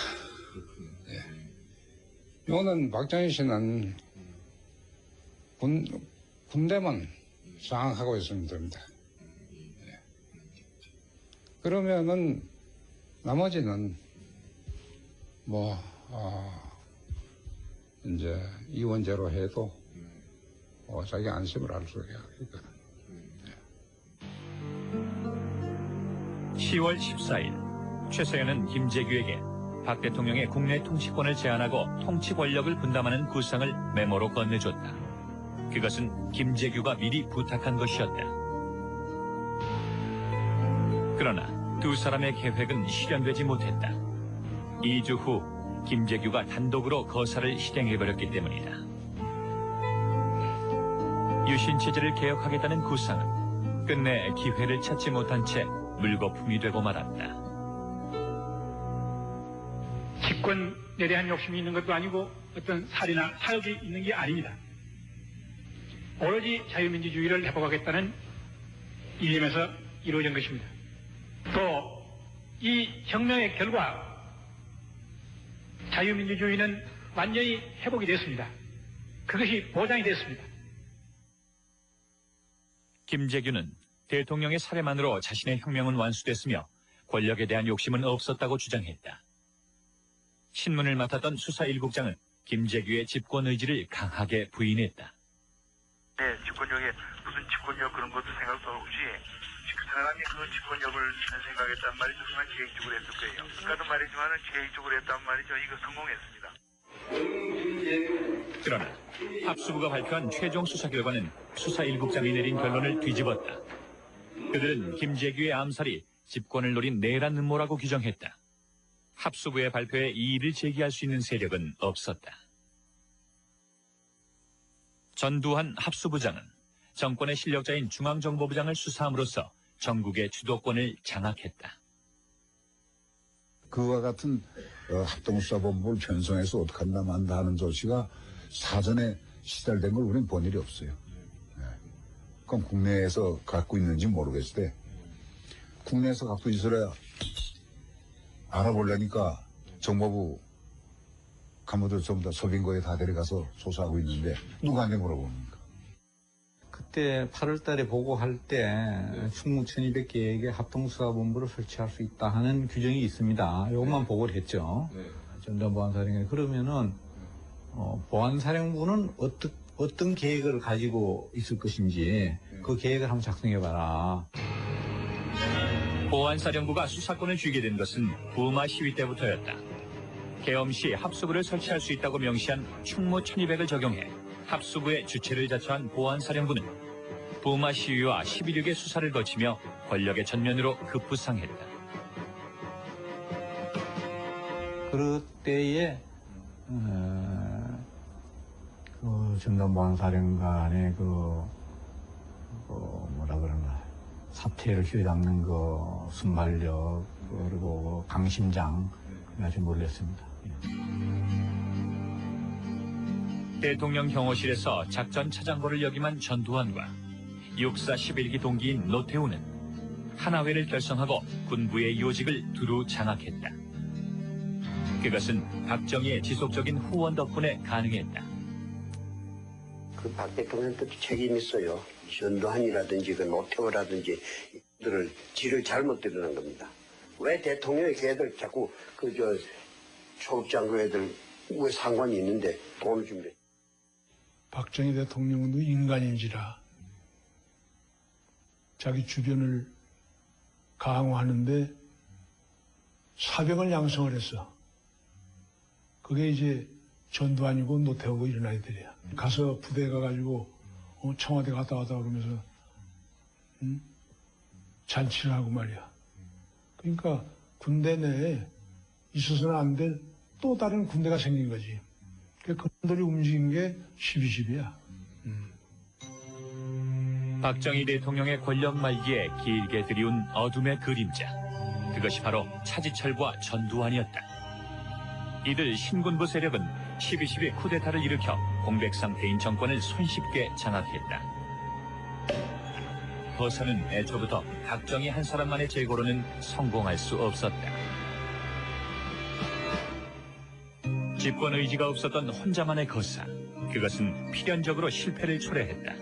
이거는 박정희 씨는 군대만 장악하고 있으면 됩니다. 그러면은 나머지는 이제 이원제로 해도 자기 안심을 할 수 있으니까. 10월 14일 최세현은 김재규에게 박 대통령의 국내 통치권을 제한하고 통치 권력을 분담하는 구상을 메모로 건네줬다. 그것은 김재규가 미리 부탁한 것이었다. 그러나 두 사람의 계획은 실현되지 못했다. 2주 후 김재규가 단독으로 거사를 실행해버렸기 때문이다. 유신체제를 개혁하겠다는 구상은 끝내 기회를 찾지 못한 채 물거품이 되고 말았다. 집권에 대한 욕심이 있는 것도 아니고 어떤 살이나 사욕이 있는 게 아닙니다. 오로지 자유민주주의를 회복하겠다는 일념에서 이루어진 것입니다. 또 이 혁명의 결과 자유민주주의는 완전히 회복이 됐습니다. 그것이 보장이 됐습니다. 김재규는 대통령의 사례만으로 자신의 혁명은 완수됐으며 권력에 대한 욕심은 없었다고 주장했다. 신문을 맡았던 수사 1국장은 김재규의 집권 의지를 강하게 부인했다. 네, 집권력에 무슨 집권력 그런 것도 생각도 없이 그 사람이 그 집권력을 생각했단 말이죠. 정말 계획적으로 했을 거예요. 아까도 말했지만 계획적으로 했단 말이죠. 이거 성공했습니다. 그러나 합수부가 발표한 최종 수사 결과는 수사 1국장이 내린 결론을 뒤집었다. 그들은 김재규의 암살이 집권을 노린 내란 음모라고 규정했다. 합수부의 발표에 이의를 제기할 수 있는 세력은 없었다. 전두환 합수부장은 정권의 실력자인 중앙정보부장을 수사함으로써 전국의 주도권을 장악했다. 그와 같은 합동수사본부를 편성해서 어떻게 한다 만다 하는 조치가 사전에 시달된 걸 우리는 본 일이 없어요. 네. 그럼 국내에서 갖고 있는지 모르겠을 때 국내에서 갖고 있으라 알아보려니까 정보부 간부들 전부 다 서빙고에 다 데려가서 조사하고 있는데 누구한테 물어봅니까? 그때 8월 달에 보고할 때 충무 1200개의 합동수사본부를 설치할 수 있다 하는 규정이 있습니다. 이것만 보고를 했죠. 전두환 보안사령관이. 그러면은 보안사령부는 어떤 계획을 가지고 있을 것인지 그 계획을 한번 작성해봐라. 보안사령부가 수사권을 쥐게 된 것은 부마 시위 때부터였다. 계엄 시 합수부를 설치할 수 있다고 명시한 충무 1200을 적용해 합수부의 주체를 자처한 보안사령부는 부마 시위와 11.6의 수사를 거치며 권력의 전면으로 급부상했다. 그때에 전두환 보안사령관의 뭐라 그러나 사태를 휘어잡는 순발력 그리고 강심장 아주 놀랐습니다. 대통령 경호실에서 작전 차장보를 역임한 전두환과 육사 11기 동기인 노태우는 하나회를 결성하고 군부의 요직을 두루 장악했다. 그것은 박정희의 지속적인 후원 덕분에 가능했다. 그 박 대통령한테도 책임이 있어요. 전두환이라든지 그 노태우라든지 이들을 지를 잘못 드러난 겁니다. 왜 대통령의 걔들 자꾸 초급장교 애들 왜 상관이 있는데 돈을 준비해? 박정희 대통령도 인간인지라 자기 주변을 강화하는데 사병을 양성을 했어. 그게 이제 전두환이고 노태우고 이런 아이들이야. 가서 부대에 가가지고 청와대 갔다 왔다 그러면서 잔치를 하고 말이야. 그러니까 군대 내에 있어서는 안 될 또 다른 군대가 생긴 거지. 그들이 움직인 게 12.12야. 박정희 대통령의 권력 말기에 길게 들이운 어둠의 그림자. 그것이 바로 차지철과 전두환이었다. 이들 신군부 세력은 12.12 쿠데타를 일으켜 공백 상태인 정권을 손쉽게 장악했다. 거사는 애초부터 박정희 한 사람만의 제거로는 성공할 수 없었다. 집권 의지가 없었던 혼자만의 거사. 그것은 필연적으로 실패를 초래했다.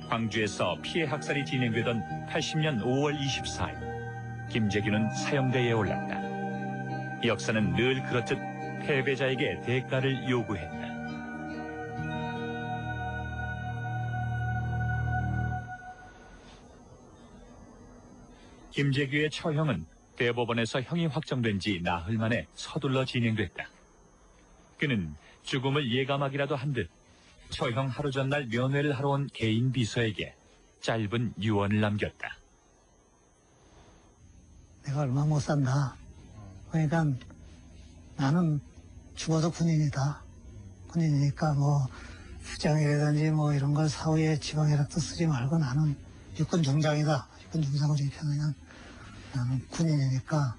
광주에서 피해 학살이 진행되던 80년 5월 24일 김재규는 사형대에 올랐다. 역사는 늘 그렇듯 패배자에게 대가를 요구했다. 김재규의 처형은 대법원에서 형이 확정된 지 나흘 만에 서둘러 진행됐다. 그는 죽음을 예감하기라도 한 듯 처형 하루 전날 면회를 하러 온 개인 비서에게 짧은 유언을 남겼다. 내가 얼마 못 산다. 그러니까 나는 죽어도 군인이다. 군인이니까 뭐 수장이라든지 뭐 이런 걸 사후에 지방이라도 쓰지 말고 나는 육군 중장이다. 육군 중장으로 입혀놓으면 나는 군인이니까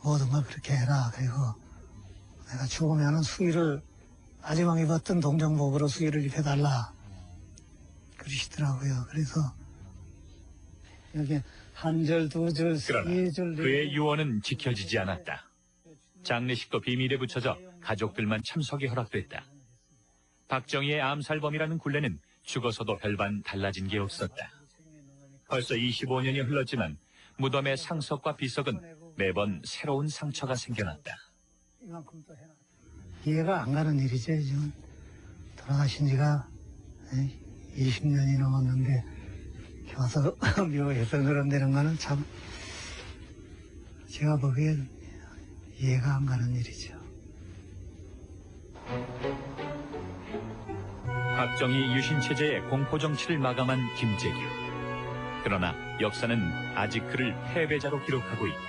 모든 걸 그렇게 해라. 그리고 내가 죽으면은 수의를 마지막 입었던 동정복으로 수의를 입혀달라. 그러시더라고요. 그래서 여기 한 절, 두 절, 그러나 세 절, 네 그의 유언은 지켜지지 않았다. 장례식도 비밀에 붙여져 가족들만 참석이 허락됐다. 박정희의 암살범이라는 굴레는 죽어서도 별반 달라진 게 없었다. 벌써 25년이 흘렀지만 무덤의 상석과 비석은 매번 새로운 상처가 생겨났다. 이해가 안 가는 일이죠. 지금 돌아가신 지가 20년이 넘었는데 와서 묘해서 그런다는 거는 참 제가 보기엔 이해가 안 가는 일이죠. 박정희 유신체제의 공포정치를 마감한 김재규. 그러나 역사는 아직 그를 패배자로 기록하고 있다.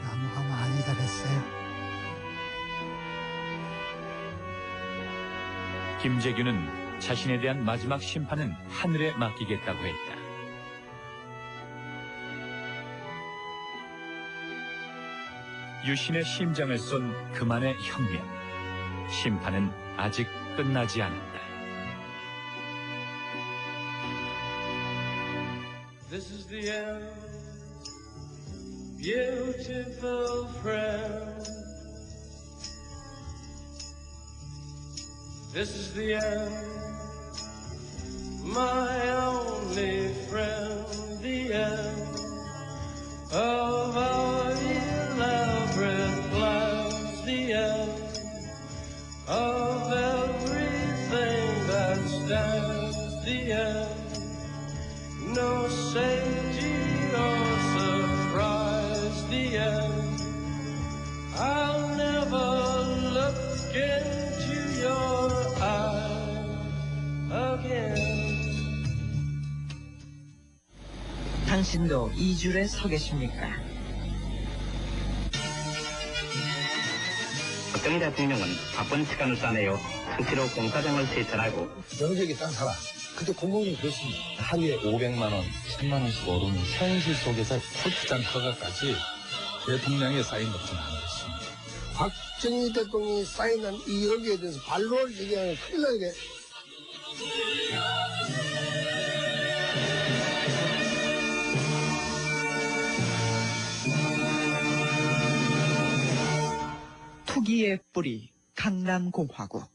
나무가 많이 자랐어요. 김재규는 자신에 대한 마지막 심판은 하늘에 맡기겠다고 했다. 유신의 심장을 쏜 그만의 혁명. 심판은 아직 끝나지 않았다. This is the end, beautiful friend. This is the end, my only friend, the end of our elaborate plans, the end of everything that stands, the end. No safety or surprise, the end. I'll never look into your eyes again. 당신도 이 줄에 서 계십니까? 박정희 대통령은 바쁜 시간을 짜내어 수시로 공사장을 세차하고 명색이 딱 살아. 그때 공무원이 그렇습니다. 하루에 500만 원, 1000만 원씩 오르는 현실 속에서 골프장 허가까지 대통령의 사인 것은 안 됐습니다. 박정희 대통령이 사인한 이 여기에 대해서 반론을 얘기하면 큰일 나게. 투기의 뿌리, 강남공화국.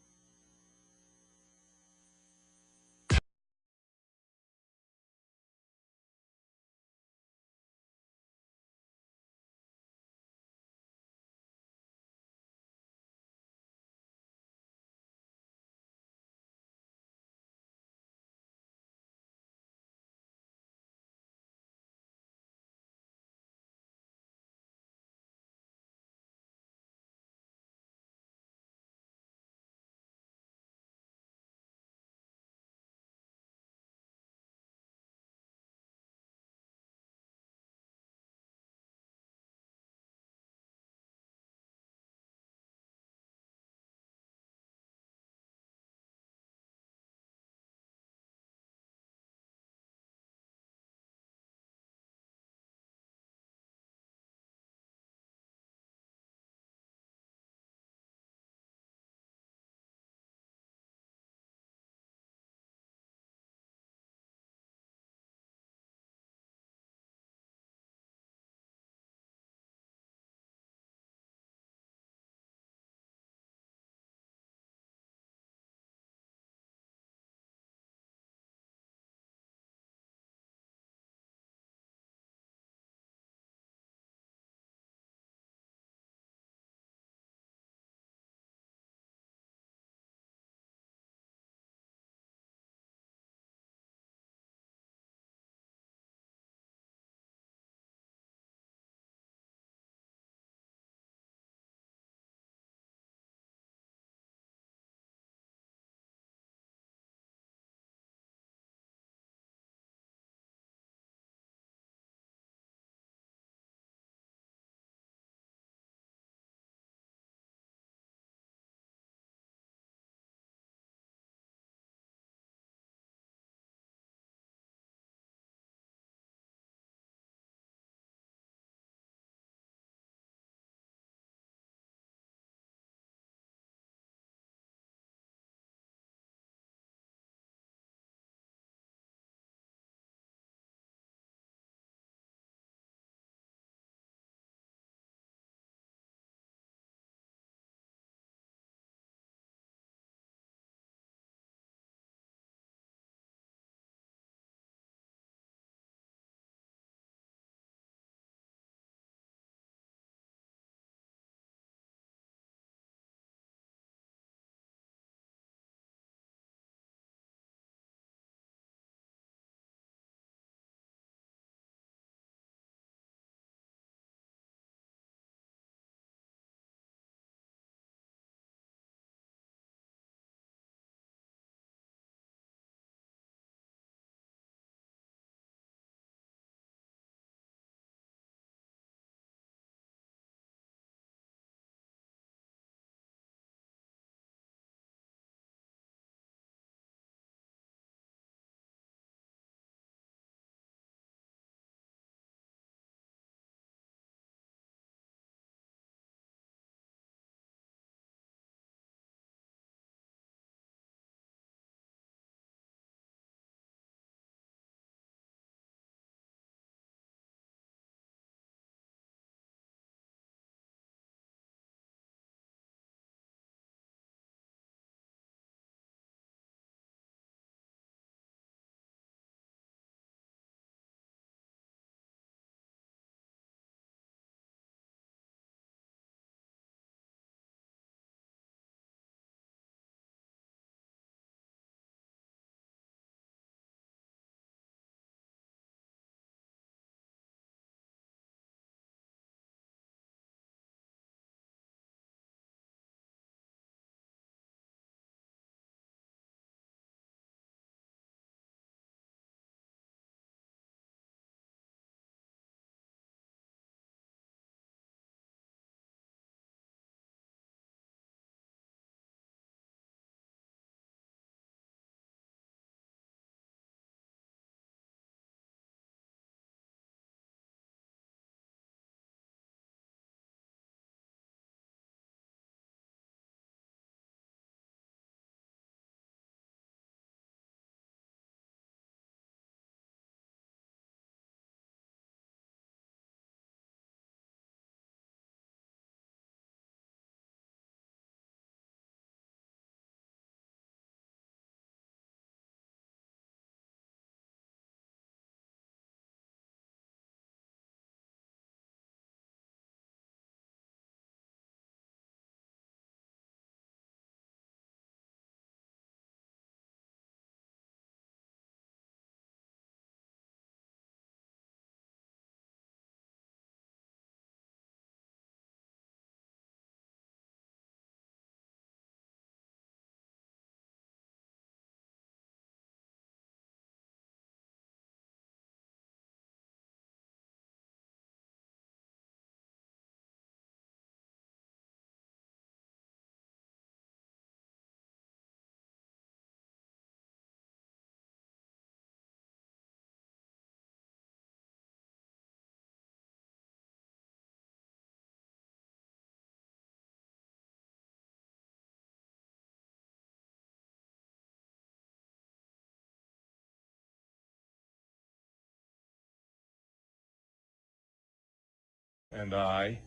and I,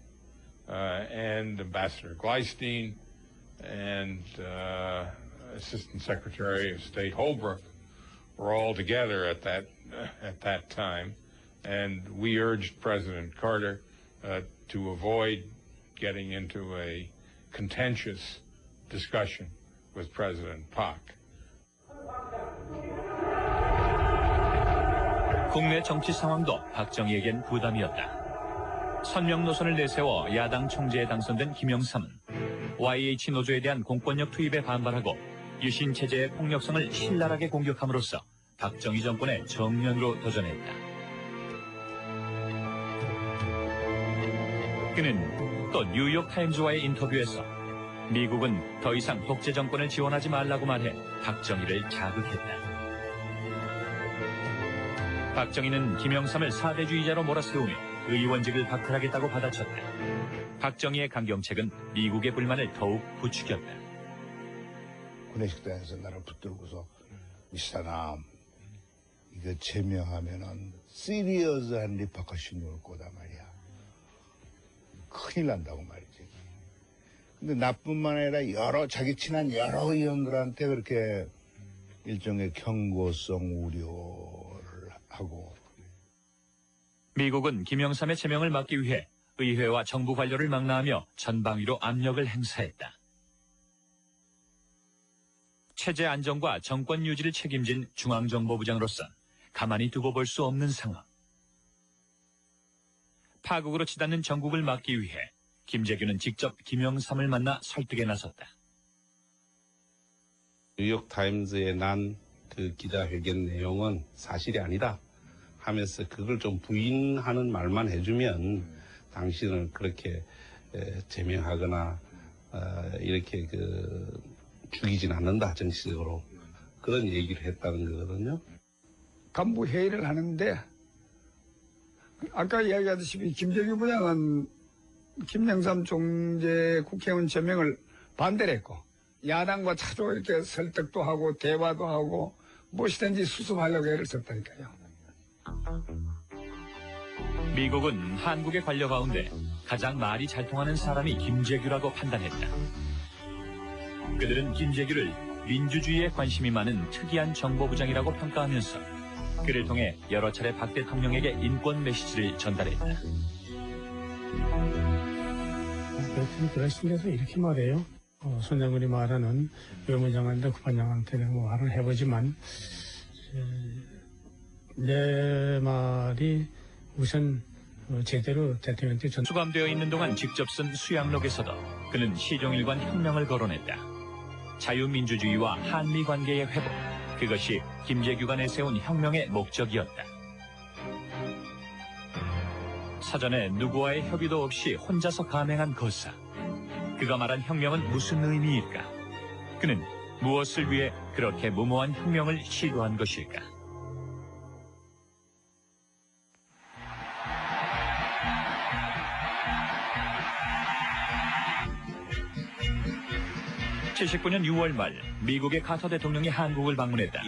and Ambassador Gleistein, and Assistant Secretary of State Holbrooke were all together at that time, and we urged President Carter to avoid getting into a contentious discussion with President Pak. 국내 정치 상황도 박정희에겐 부담이었다. 선명 노선을 내세워 야당 총재에 당선된 김영삼은 YH 노조에 대한 공권력 투입에 반발하고 유신 체제의 폭력성을 신랄하게 공격함으로써 박정희 정권의 정면으로 도전했다. 그는 또 뉴욕타임즈와의 인터뷰에서 미국은 더 이상 독재 정권을 지원하지 말라고 말해 박정희를 자극했다. 박정희는 김영삼을 사대주의자로 몰아세우며 의원직을 박탈하겠다고 받아쳤다. 박정희의 강경책은 미국의 불만을 더욱 부추겼다. 구내식당에서 나를 붙들고서 이 사람 이거 제명하면은 시리어스한 리퍼커션이 올 거다 말이야. 큰일 난다고 말이지. 근데 나뿐만 아니라 자기 친한 여러 의원들한테 그렇게 일종의 경고성 우려를 하고. 미국은 김영삼의 제명을 막기 위해 의회와 정부 관료를 망라하며 전방위로 압력을 행사했다. 체제 안정과 정권 유지를 책임진 중앙정보부장으로선 가만히 두고 볼 수 없는 상황. 파국으로 치닫는 전국을 막기 위해 김재규는 직접 김영삼을 만나 설득에 나섰다. 뉴욕타임즈에 난 그 기자회견 내용은 사실이 아니다 하면서 그걸 좀 부인하는 말만 해주면 당신을 그렇게 제명하거나 이렇게 죽이진 않는다, 정치적으로. 그런 얘기를 했다는 거거든요. 간부 회의를 하는데 아까 이야기하듯이 김재규 부장은 김영삼 총재 국회의원 제명을 반대를 했고 야당과 자주 이렇게 설득도 하고 대화도 하고 무엇이든지 수습하려고 애를 썼다니까요. 미국은 한국의 관료 가운데 가장 말이 잘 통하는 사람이 김재규라고 판단했다. 그들은 김재규를 민주주의에 관심이 많은 특이한 정보부장이라고 평가하면서 그를 통해 여러 차례 박 대통령에게 인권 메시지를 전달했다. 그러신데서 이렇게 말해요. 손 장군이 말하는 외무장관한테 국방장관한테 말을 해보지만 내 말이 우선 제대로 대통령한테 수감되어 있는 동안 직접 쓴 수양록에서도 그는 시종일관 혁명을 거론했다. 자유민주주의와 한미 관계의 회복, 그것이 김재규가 내세운 혁명의 목적이었다. 사전에 누구와의 협의도 없이 혼자서 감행한 거사. 그가 말한 혁명은 무슨 의미일까? 그는 무엇을 위해 그렇게 무모한 혁명을 시도한 것일까? (1979년 6월) 말 미국의 카터 대통령이 한국을 방문했다.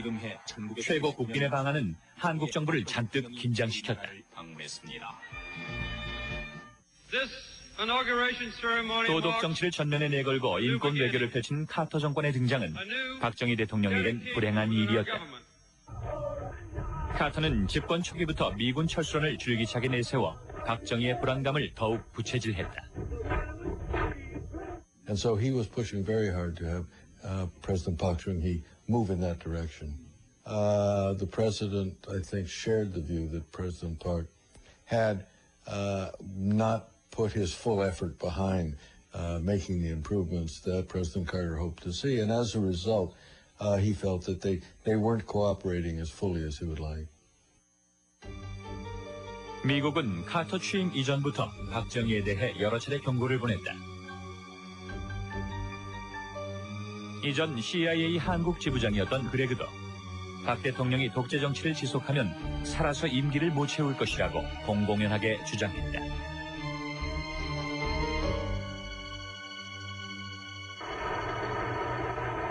최고 국빈의 방한은 한국 정부를 잔뜩 긴장시켰다. 도덕 정치를 전면에 내걸고 인권 외교를 펼친 카터 정권의 등장은 박정희 대통령에겐 불행한 일이었다. 카터는 집권 초기부터 미군 철수론을 줄기차게 내세워 박정희의 불안감을 더욱 부채질했다. And so he was pushing very hard to have President Park Chung-hee move in that direction. The president, I think, shared the view that President Park had not put his full effort behind making the improvements that President Carter hoped to see. And as a result, he felt that they weren't cooperating as fully as he would like. 미국은 카터 취임 이전부터 박정희에 대해 여러 차례 경고를 보냈다. 이전 CIA 한국 지부장이었던 그레그도 박 대통령이 독재 정치를 지속하면 살아서 임기를 못 채울 것이라고 공공연하게 주장했다.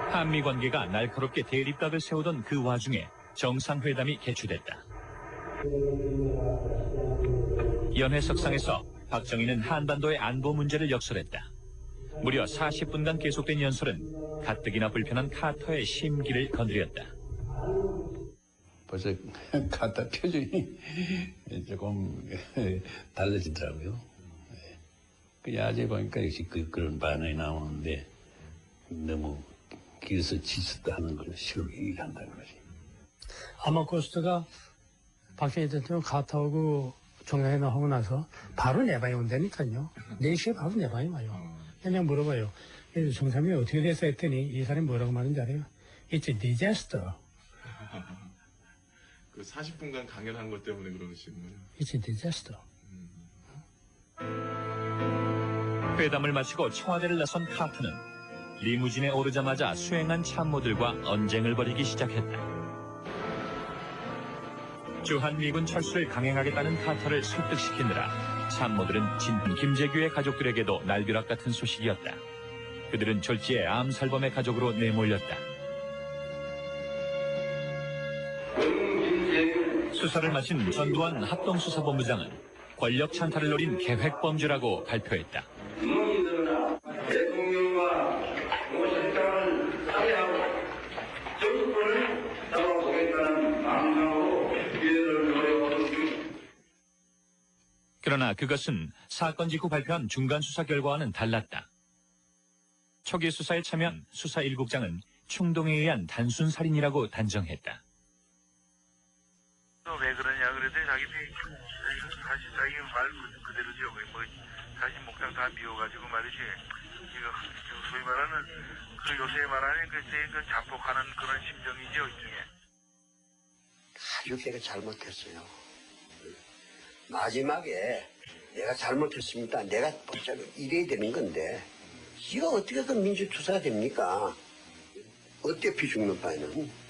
한미 관계가 날카롭게 대립각을 세우던 그 와중에 정상회담이 개최됐다. 연회석상에서 박정희는 한반도의 안보 문제를 역설했다. 무려 40분간 계속된 연설은 가뜩이나 불편한 카터의 심기를 건드렸다. 벌써 카터 표정이 조금 달라지더라고요. 그 야제 보니까 역시 그런 반응이 나오는데 너무 길서 지쳤다 하는 걸 싫어한다는 거지. 아마코스트가 박정희 대통령 카터하고 종양회담 하고 나서 바로 내방이 온다니까요. 4시에 바로 내방이 와요. 그냥 물어봐요. 정상이 어떻게 됐어 했더니 이 사람이 뭐라고 말하는지 알아요? It's a disaster. 그 40분간 강연한 것 때문에 그러시는 거예요? It's a disaster. 회담을 마치고 청와대를 나선 카터는 리무진에 오르자마자 수행한 참모들과 언쟁을 벌이기 시작했다. 주한미군 철수를 강행하겠다는 카터를 설득시키느라 참모들은 진군 김재규의 가족들에게도 날벼락 같은 소식이었다. 그들은 졸지에 암살범의 가족으로 내몰렸다. 수사를 마친 전두환 합동수사본부장은 권력 찬탈을 노린 계획범죄라고 발표했다. 대통령과 모실장을 사회하고 정권을 잡아보겠다는 망상으로 기회를 노려보았습니다. 그러나 그것은 사건 직후 발표한 중간수사 결과와는 달랐다. 초기 수사에 참여한 수사 1국장은 충동에 의한 단순 살인이라고 단정했다. 왜 그러냐 그랬더니 자기들이 사실 자기 말 그대로죠. 뭐 사실 목장 다 비워가지고 말이지. 이거 소위 말하는 그 요새 말하는 그 자폭하는 그런 심정이죠 일종의. 아주 걔가 잘못했어요. 마지막에 내가 잘못했습니다. 내가 이래야 되는 건데 지가 어떻게 그 민주투사가 됩니까? 어차피 죽는 바에는.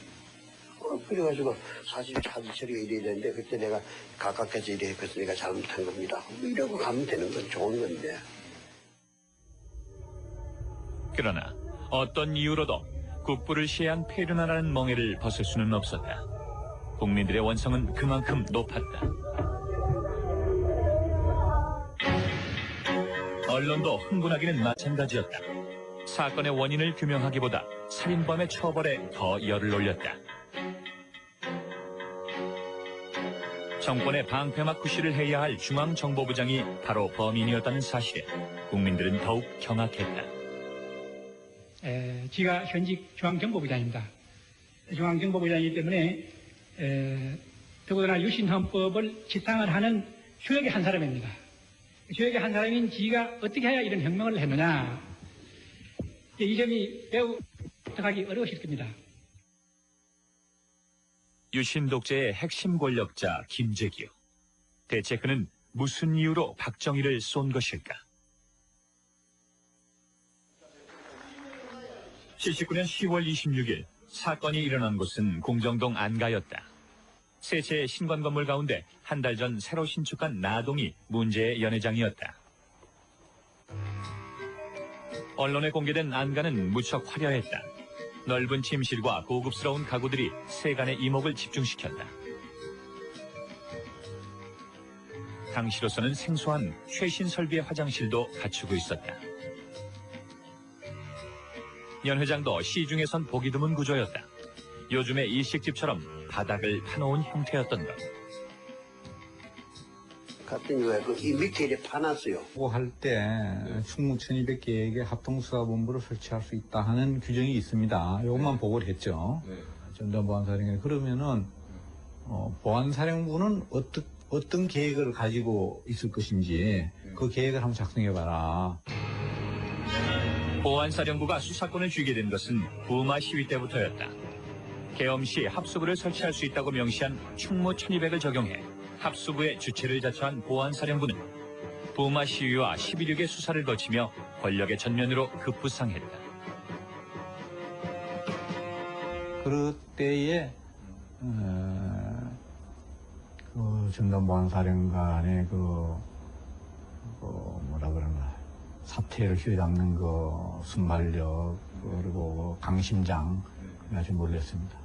그래가지고 사실 자기 처리가 이래야 되는데 그때 내가 가깝게서 이래 했거든 내가 잘못한 겁니다. 이러고 가면 되는 건 좋은 건데. 그러나 어떤 이유로도 국부를 시해한 페르나라는 멍해를 벗을 수는 없었다. 국민들의 원성은 그만큼 높았다. 언론도 흥분하기는 마찬가지였다. 사건의 원인을 규명하기보다 살인범의 처벌에 더 열을 올렸다. 정권의 방패막 구실을 해야 할 중앙정보부장이 바로 범인이었다는 사실에 국민들은 더욱 경악했다. 지가 현직 중앙정보부장입니다. 중앙정보부장이기 때문에 더군다나 유신헌법을 지상을 하는 수역의 한 사람입니다. 수역의 한 사람인 지가 어떻게 해야 이런 혁명을 했느냐. 이 점이 매우 해석하기 어려우실 겁니다. 유신 독재의 핵심 권력자 김재규. 대체 그는 무슨 이유로 박정희를 쏜 것일까? 79년 10월 26일 사건이 일어난 곳은 공정동 안가였다. 세 채의 신관 건물 가운데 한 달 전 새로 신축한 나동이 문제의 연회장이었다. 언론에 공개된 안가는 무척 화려했다. 넓은 침실과 고급스러운 가구들이 세간의 이목을 집중시켰다. 당시로서는 생소한 최신 설비의 화장실도 갖추고 있었다. 연회장도 시중에선 보기 드문 구조였다. 요즘의 일식집처럼 바닥을 파놓은 형태였던 것. 갔더니 왜 이 밑에 이렇게 파놨어요. 할 때 충무 1200개에게 합동수사본부를 설치할 수 있다 하는 규정이 있습니다. 이것만 보고를 했죠. 전두환 보안사령관이. 그러면은 보안사령부는 어떤 계획을 가지고 있을 것인지 그 계획을 한번 작성해봐라. 보안사령부가 수사권을 쥐게 된 것은 부마 시위 때부터였다. 계엄 시 합수부를 설치할 수 있다고 명시한 충무 1200을 적용해 합수부의 주체를 자처한 보안사령부는 부마 시위와 11.6의 수사를 거치며 권력의 전면으로 급부상했다. 그때에 전두환 보안사령관의 뭐라 그러나 사태를 휘어잡는 순발력 그리고 강심장 아주 놀랐습니다.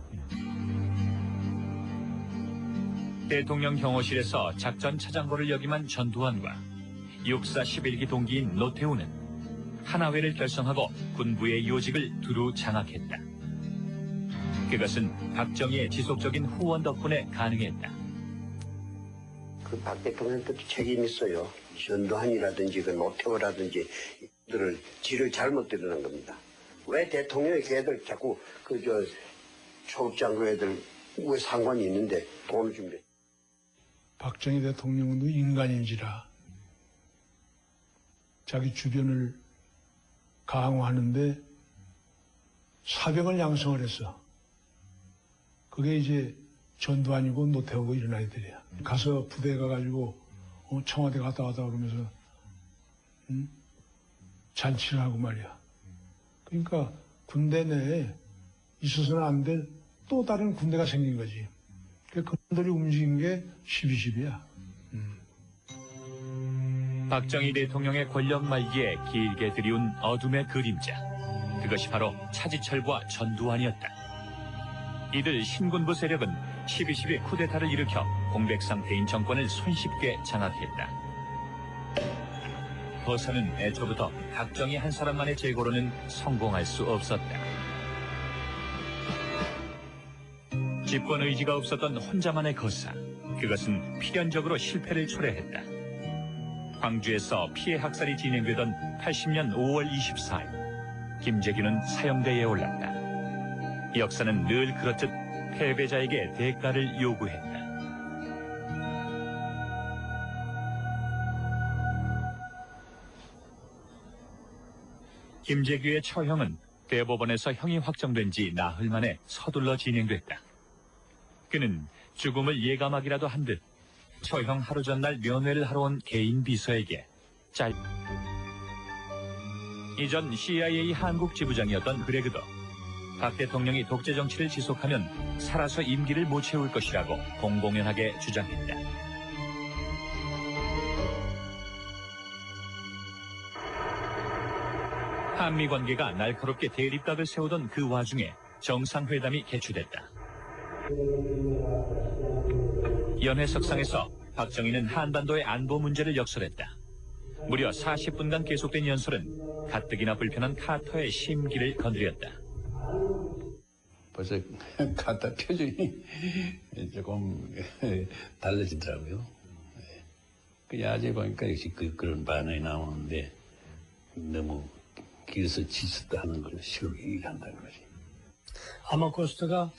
대통령 경호실에서 작전 차장보를 역임한 전두환과 육사 11기 동기인 노태우는 하나회를 결성하고 군부의 요직을 두루 장악했다. 그것은 박정희의 지속적인 후원 덕분에 가능했다. 그 박 대통령도 책임이 있어요. 전두환이라든지 그 노태우라든지 이들을 뒤를 잘못 들여놓은 겁니다. 왜 대통령이 걔들 자꾸 초급장교 애들 왜 상관이 있는데 돈을 준비해? 박정희 대통령도 인간인지라 자기 주변을 강화하는데 사병을 양성을 했어. 그게 이제 전두환이고 노태우고 이런 아이들이야. 가서 부대 가가지고 청와대 갔다 왔다 그러면서 잔치를 하고 말이야. 그러니까 군대 내에 있어서는 안 될 또 다른 군대가 생긴 거지. 그들이 움직인 게 12.12야. 박정희 대통령의 권력 말기에 길게 드리운 어둠의 그림자. 그것이 바로 차지철과 전두환이었다. 이들 신군부 세력은 12.12 쿠데타를 일으켜 공백 상태인 정권을 손쉽게 장악했다. 거사는 애초부터 박정희 한 사람만의 제거로는 성공할 수 없었다. 집권 의지가 없었던 혼자만의 거사. 그것은 필연적으로 실패를 초래했다. 광주에서 피해 학살이 진행되던 80년 5월 24일, 김재규는 사형대에 올랐다. 역사는 늘 그렇듯 패배자에게 대가를 요구했다. 김재규의 처형은 대법원에서 형이 확정된 지 나흘 만에 서둘러 진행됐다. 그는 죽음을 예감하기라도 한 듯 처형 하루 전날 면회를 하러 온 개인 비서에게 이전 CIA 한국 지부장이었던 그레그도 박 대통령이 독재 정치를 지속하면 살아서 임기를 못 채울 것이라고 공공연하게 주장했다. 한미 관계가 날카롭게 대립각을 세우던 그 와중에 정상회담이 개최됐다. 연회석상에서 박정희는 한반도의 안보 문제를 역설했다. 무려 40분간 계속된 연설은 가뜩이나 불편한 카터의 심기를 건드렸다. 벌써 카터 표정이 조금 달라지더라고요. 그 야제 보니까 역시 그런 반응이 나오는데 너무 길서 지쳤다 하는 걸 싫어한다는 거지. 아마코스트가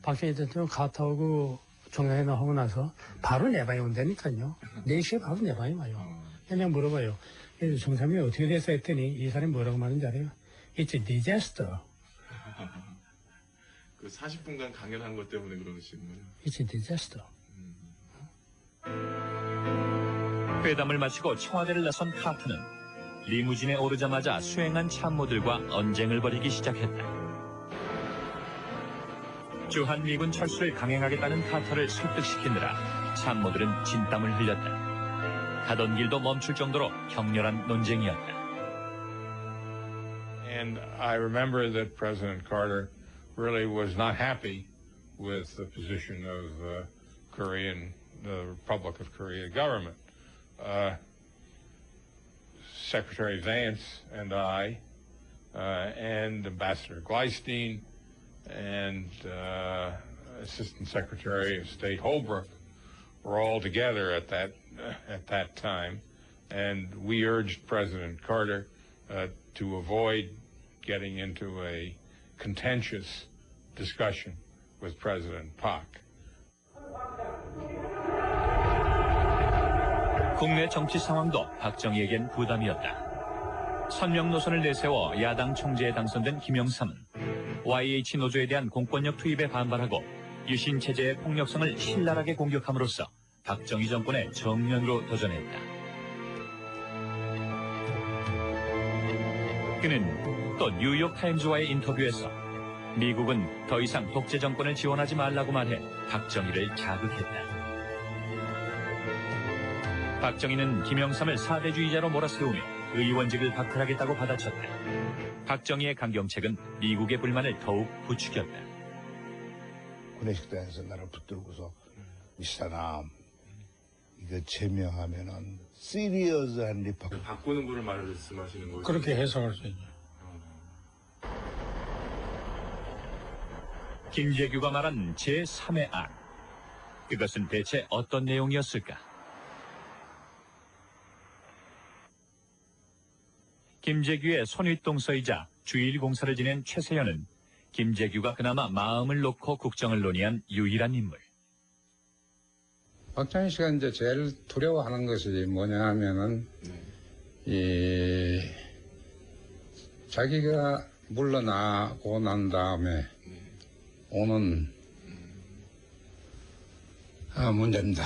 박정희 대통령 카타오고 정상회담 하고 나서 바로 내방이 온다니까요. 4시에 바로 내방이 와요. 그냥 물어봐요. 정상회담이 어떻게 됐어 했더니 이 사람이 뭐라고 말하는지 알아요? It's a disaster. 그 40분간 강연한 것 때문에 그러시는 거예요? It's a disaster. 회담을 마치고 청와대를 나선 카터는 리무진에 오르자마자 수행한 참모들과 언쟁을 벌이기 시작했다. 주한미군 철수를 강행하겠다는 카터를 설득시키느라 참모들은 진땀을 흘렸다. 가던 길도 멈출 정도로 격렬한 논쟁이었다. And I remember that President Carter really was not happy with the position of the Republic of Korea government. Secretary Vance and I, and Ambassador Gleisteen, and Assistant Secretary of State Holbrooke were all together at that time, and we urged President Carter to avoid getting into a contentious discussion with President Park. 국내 정치 상황도 박정희에겐 부담이었다. 선명 노선을 내세워 야당 총재에 당선된 김영삼은 YH 노조에 대한 공권력 투입에 반발하고 유신 체제의 폭력성을 신랄하게 공격함으로써 박정희 정권의 정면으로 도전했다. 그는 또 뉴욕타임즈와의 인터뷰에서 미국은 더 이상 독재 정권을 지원하지 말라고 말해 박정희를 자극했다. 박정희는 김영삼을 사대주의자로 몰아세우며 의원직을 박탈하겠다고 받아쳤다. 박정희의 강경책은 미국의 불만을 더욱 부추겼다. 군의 식당에서 나를 붙들고서 이 사람 이거 제명하면은 시리어스한 리파. 바꾸는 거를 말씀하시는 거죠? 그렇게 해석할 수 있죠. 김재규가 말한 제3의 악. 그것은 대체 어떤 내용이었을까? 김재규의 손윗동서이자 주일 공사를 지낸 최세현은 김재규가 그나마 마음을 놓고 국정을 논의한 유일한 인물. 박정희 씨가 이제 제일 두려워하는 것이 뭐냐 하면은, 자기가 물러나고 난 다음에 오는 문제입니다.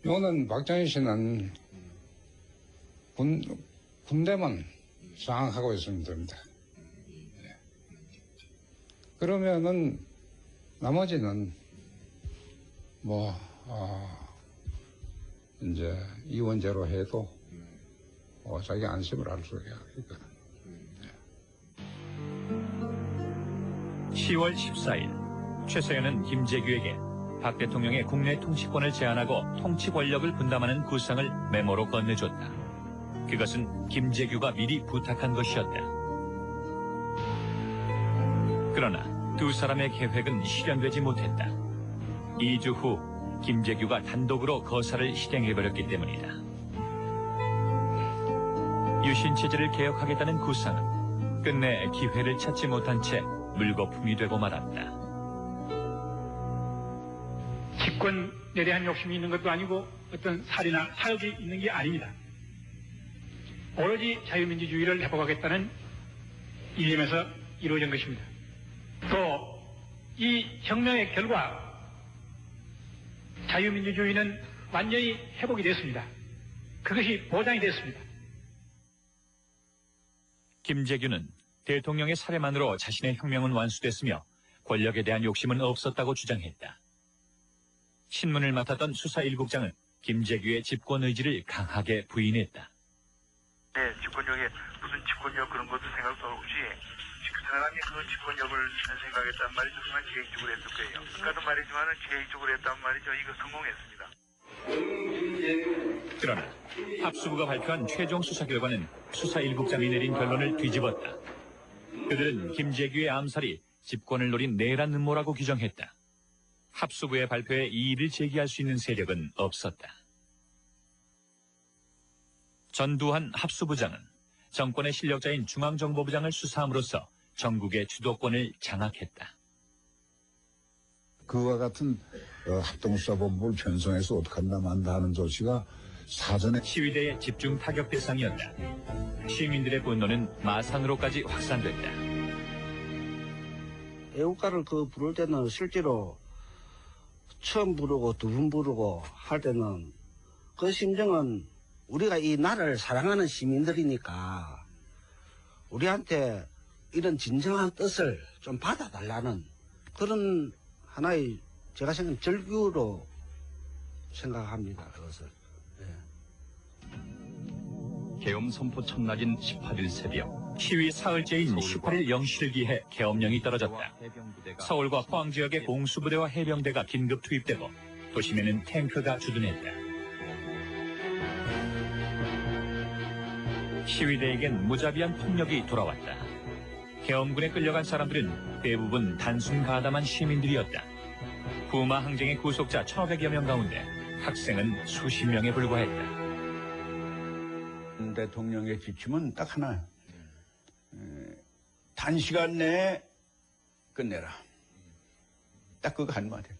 이거는 박정희 씨는 군대만 장악하고 있으면 됩니다. 그러면은 나머지는 이제 이원제로 해도 자기 안심을 할 수 있으니까. 10월 14일 최세현은 김재규에게 박 대통령의 국내 통치권을 제한하고 통치 권력을 분담하는 구상을 메모로 건네줬다. 그것은 김재규가 미리 부탁한 것이었다. 그러나 두 사람의 계획은 실현되지 못했다. 2주 후 김재규가 단독으로 거사를 실행해버렸기 때문이다. 유신체제를 개혁하겠다는 구상은 끝내 기회를 찾지 못한 채 물거품이 되고 말았다. 집권에 대한 욕심이 있는 것도 아니고 어떤 살이나 사욕이 있는 게 아닙니다. 오로지 자유민주주의를 회복하겠다는 일념에서 이루어진 것입니다. 또 이 혁명의 결과 자유민주주의는 완전히 회복이 됐습니다. 그것이 보장이 됐습니다. 김재규는 대통령의 살해만으로 자신의 혁명은 완수됐으며 권력에 대한 욕심은 없었다고 주장했다. 신문을 맡았던 수사 1국장은 김재규의 집권 의지를 강하게 부인했다. 네, 집권력에 무슨 집권력 그런 것도 생각도 없이 그 사람이 그 집권력을 생각했단 말이죠. 그만 계획적으로 했을 거예요. 아까도 말했지만은 계획적으로 했단 말이죠. 이거 성공했습니다. 그러나 합수부가 발표한 최종 수사 결과는 수사 1국장이 내린 결론을 뒤집었다. 그들은 김재규의 암살이 집권을 노린 내란 음모라고 규정했다. 합수부의 발표에 이의를 제기할 수 있는 세력은 없었다. 전두환 합수부장은 정권의 실력자인 중앙정보부장을 수사함으로써 전국의 주도권을 장악했다. 그와 같은 합동수사본부를 편성해서 어떻게 한다 만다 하는 조치가 사전에 시위대의 집중 타격 대상이었다. 시민들의 분노는 마산으로까지 확산됐다. 애국가를 부를 때는 실제로 처음 부르고 두 번 부르고 할 때는 그 심정은 우리가 이 나라를 사랑하는 시민들이니까 우리한테 이런 진정한 뜻을 좀 받아달라는 그런 하나의 제가 생각하는 절규로 생각합니다. 그것을. 계엄 선포 첫날인 18일 새벽 시위 사흘째인 18일 0시를 기해 계엄령이 떨어졌다. 서울과 포항 지역의 공수부대와 해병대가 긴급 투입되고 도심에는 탱크가 주둔했다. 시위대에겐 무자비한 폭력이 돌아왔다. 계엄군에 끌려간 사람들은 대부분 단순 가담한 시민들이었다. 부마 항쟁의 구속자 1,500여 명 가운데 학생은 수십 명에 불과했다. 대통령의 지침은 딱 하나. 단시간 내에 끝내라. 딱 그거 한마디예요.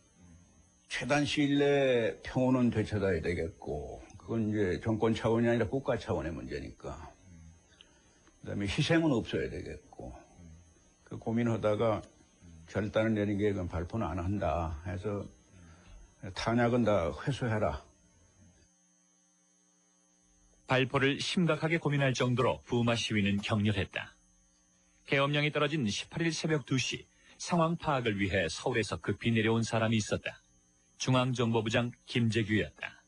최단 시일 내에 평온은 되찾아야 되겠고, 그건 이제 정권 차원이 아니라 국가 차원의 문제니까. 그다음에 희생은 없어야 되겠고, 그 고민하다가 결단을 내린 게 그건 발표는 안 한다 해서 탄약은 다 회수해라. 발포를 심각하게 고민할 정도로 부마 시위는 격렬했다. 계엄령이 떨어진 18일 새벽 2시 상황 파악을 위해 서울에서 급히 내려온 사람이 있었다. 중앙정보부장 김재규였다.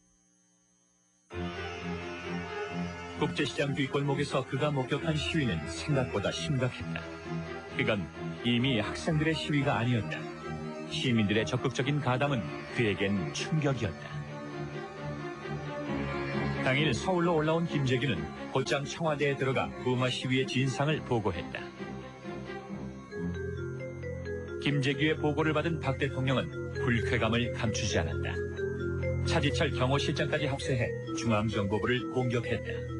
국제시장 뒷골목에서 그가 목격한 시위는 생각보다 심각했다. 그건 이미 학생들의 시위가 아니었다. 시민들의 적극적인 가담은 그에겐 충격이었다. 당일 서울로 올라온 김재규는 곧장 청와대에 들어가 부마 시위의 진상을 보고했다. 김재규의 보고를 받은 박 대통령은 불쾌감을 감추지 않았다. 차지철 경호실장까지 합세해 중앙정보부를 공격했다.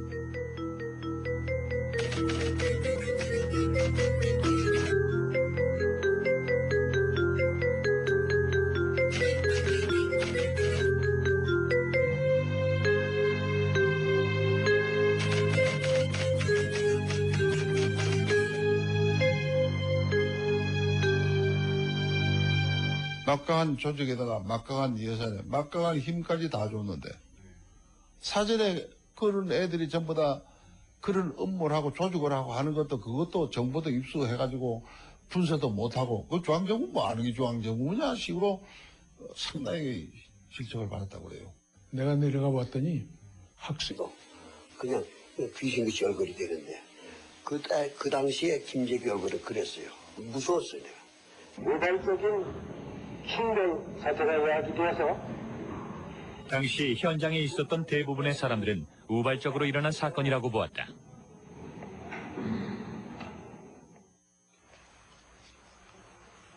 막강한 조직에다가 막강한 예산에 막강한 힘까지 다 줬는데 사전에 그런 애들이 전부 다 그런 업무를 하고 조직을 하고 하는 것도 그것도 정보도 입수해가지고 분석도 못하고 그 중앙정부 뭐 하는 게 중앙정부냐 식으로 상당히 실적을 받았다고 그래요. 내가 내려가 봤더니 학생 그냥 귀신같이 얼굴이 되는데 그 당시에 김재규 얼굴은 그랬어요. 무서웠어요. 내가. 우발적인 충돌 사태가 야기되어서 당시 현장에 있었던 대부분의 사람들은 우발적으로 일어난 사건이라고 보았다.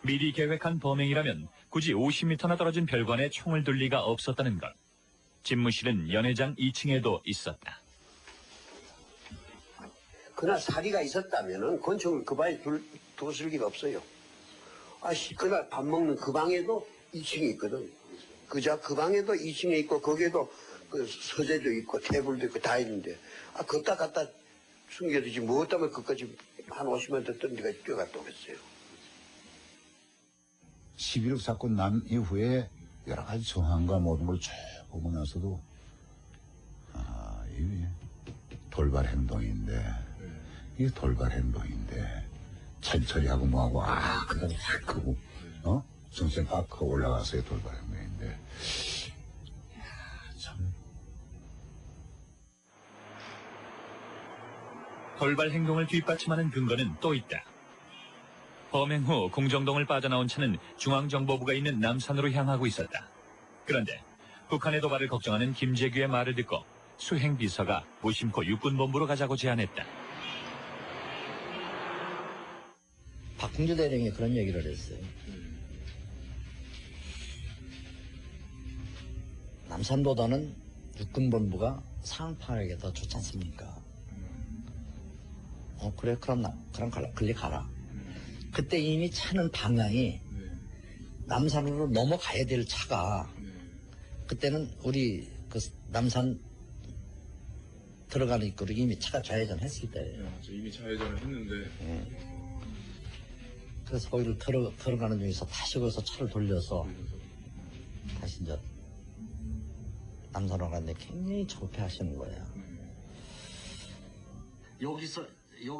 미리 계획한 범행이라면 굳이 50m나 떨어진 별관에 총을 둘 리가 없었다는 것. 집무실은 연회장 2층에도 있었다. 그날 사리가 있었다면은 권총을 그 방에 뒀을 리가 없어요. 그날 밥 먹는 그 방에도 2층에 있거든. 그 방에도 2층에 있고 거기에도 그 서재도 있고 테이블도 있고 다 있는데 그것다 갖다 숨겨두지 뭐 때문에 그까지 한 50만 더 뜬 데가 뛰어갔다 오겠어요. 11.6 사건 난 이후에 여러 가지 정황과 모든 걸 쭉 보고 나서도 이게 돌발 행동인데 이게 돌발 행동인데 천천히하고 뭐하고 그다음에 확 크고 정신 확 크고 올라가서의 돌발 행동인데 참 돌발 행동을 뒷받침하는 근거는 또 있다. 범행 후 공정동을 빠져나온 차는 중앙정보부가 있는 남산으로 향하고 있었다. 그런데 북한의 도발을 걱정하는 김재규의 말을 듣고 수행비서가 무심코 육군본부로 가자고 제안했다. 박홍주 대령이 그런 얘기를 했어요. 남산보다는 육군본부가 상황파악에 더 좋지 않습니까? 그래, 그럼 글리 가라. 그때 이미 차는 방향이 남산으로 넘어가야 될 차가 그때는 우리 그 남산 들어가는 입구로 이미 차가 좌회전했을 때예요. 이미 좌회전을 했는데. 그래서 거기를 들어가는 중에서 다시 거기서 차를 돌려서 다시 이제 남산으로 가는데 굉장히 조폐하시는 거예요.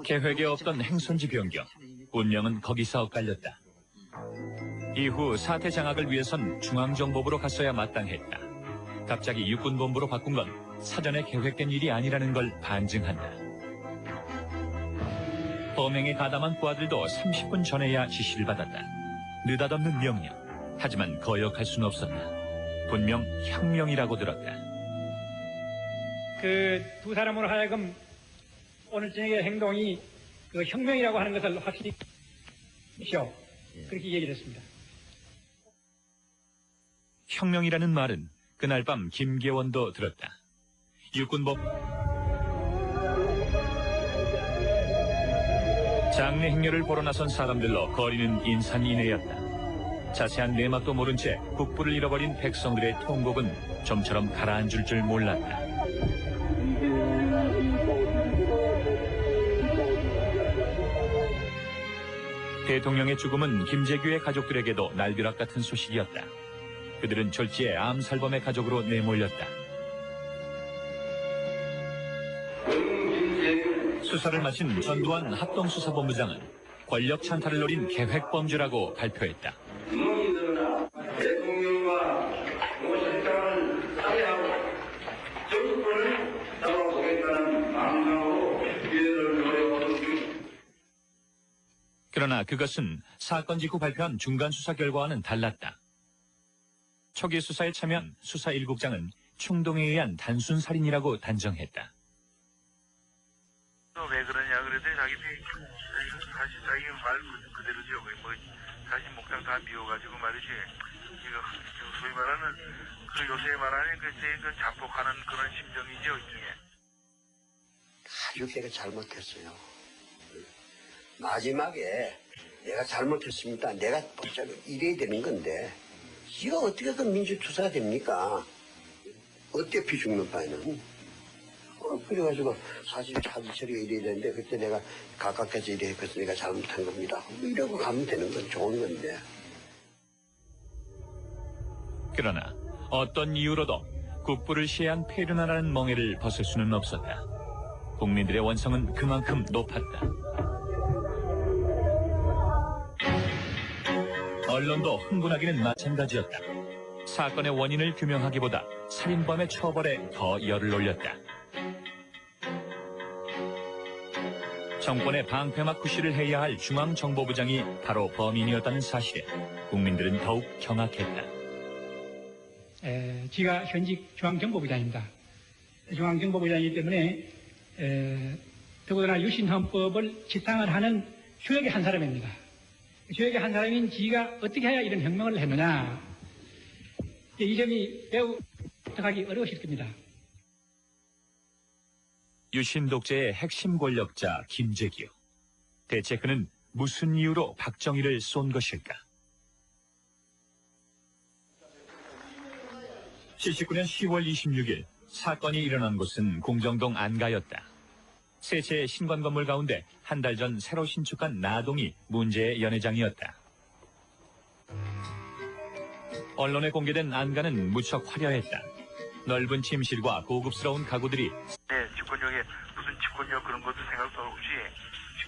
계획에 없던 행선지 변경, 운명은 거기서 엇갈렸다. 이후 사태 장악을 위해선 중앙정보부로 갔어야 마땅했다. 갑자기 육군본부로 바꾼 건 사전에 계획된 일이 아니라는 걸 반증한다. 범행에 가담한 부하들도 30분 전에야 지시를 받았다. 느닷없는 명령. 하지만 거역할 수는 없었다. 분명 혁명이라고 들었다. 그 두 사람으로 하여금 오늘 저녁의 행동이 그 혁명이라고 하는 것을 확실히 그렇게 얘기를 했습니다. 혁명이라는 말은 그날 밤 김계원도 들었다. 육군법 장례 행렬을 보러 나선 사람들로 거리는 인산인해였다. 자세한 내막도 모른 채 국부를 잃어버린 백성들의 통곡은 좀처럼 가라앉을 줄 몰랐다. 대통령의 죽음은 김재규의 가족들에게도 날벼락 같은 소식이었다. 그들은 졸지에 암살범의 가족으로 내몰렸다. 수사를 마친 전두환 합동수사본부장은 권력 찬탈을 노린 계획범죄라고 발표했다. 구멍이 드러나 대통령과 공실장을 살해하고 정권을 잡아보겠다는 망상으로 기회를 노려보는 중. 그러나 그것은 사건 직후 발표한 중간 수사 결과와는 달랐다. 초기 수사에 참여한 수사 1국장은 충동에 의한 단순 살인이라고 단정했다. 왜 그러냐 그랬더니 자기들이 사실 자기 말 그대로죠. 뭐 사실 목장 다 미워가지고 말이지. 이거 소위 말하는 그 요새 말하는 그 자폭하는 그런 심정이죠 일종의. 아주 걔가 잘못했어요. 마지막에 내가 잘못했습니다. 내가 이래야 되는 건데 이거 어떻게 그 민주투사가 됩니까? 어차피 죽는 바에는. 그래가지고 사실 자기 처리가 이래야 되는데 그때 내가 가깝게서 이래 해서 내가 잘못한 겁니다. 이러고 가면 되는 건 좋은 건데. 그러나 어떤 이유로도 국부를 시해한 페르나라는 멍해를 벗을 수는 없었다. 국민들의 원성은 그만큼 높았다. 언론도 흥분하기는 마찬가지였다. 사건의 원인을 규명하기보다 살인범의 처벌에 더 열을 올렸다. 정권의 방패막 구실을 해야 할 중앙정보부장이 바로 범인이었다는 사실에 국민들은 더욱 경악했다. 지가 현직 중앙정보부장입니다. 중앙정보부장이기 때문에 더군다나 유신헌법을 지상을 하는 수역의 한 사람입니다. 수역의 한 사람인 지가 어떻게 해야 이런 혁명을 했느냐. 이 점이 매우 해석하기 어려우실 겁니다. 유신 독재의 핵심 권력자 김재규. 대체 그는 무슨 이유로 박정희를 쏜 것일까? 79년 10월 26일 사건이 일어난 곳은 공정동 안가였다. 새 채의 신관 건물 가운데 한 달 전 새로 신축한 나동이 문제의 연회장이었다. 언론에 공개된 안가는 무척 화려했다. 넓은 침실과 고급스러운 가구들이 네, 집권역에 무슨 집권역 그런 것도 생각도 없이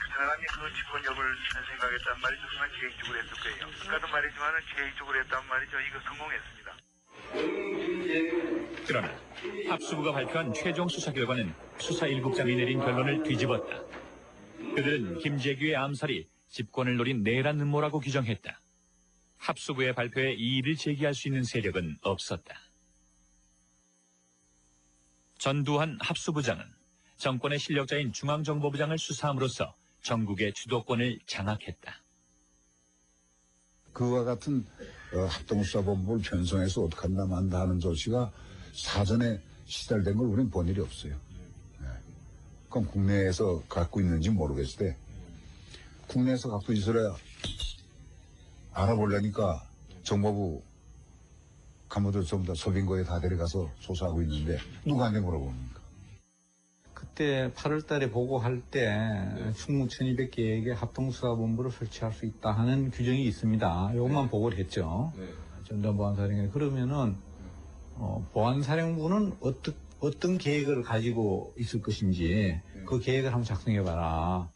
그 사람이 그 집권역을 생각했단 말이죠. 그만 계획적으로 했을 거예요. 아까도 말했지만 계획적으로 했단 말이죠. 이거 성공했습니다. 그러나 합수부가 발표한 최종 수사 결과는 수사 1국장이 내린 결론을 뒤집었다. 그들은 김재규의 암살이 집권을 노린 내란 음모라고 규정했다. 합수부의 발표에 이의를 제기할 수 있는 세력은 없었다. 전두환 합수부장은 정권의 실력자인 중앙정보부장을 수사함으로써 전국의 주도권을 장악했다. 그와 같은 합동수사본부를 편성해서 어떡한다 만다 하는 조치가 사전에 시달된 걸 우리는 본 일이 없어요. 네. 그럼 국내에서 갖고 있는지 모르겠을 때 국내에서 갖고 있어야 알아보려니까 정보부 간부들 전부 다 서빙거에 다 데려가서 조사하고 있는데 누구한테 물어봅니까? 그때 8월 달에 보고할 때 충무 1200개에게 합동수사본부를 설치할 수 있다 하는 규정이 있습니다. 이것만 보고를 했죠. 전두환 보안사령관이. 그러면은 보안사령부는 어떤 계획을 가지고 있을 것인지 그 계획을 한번 작성해봐라.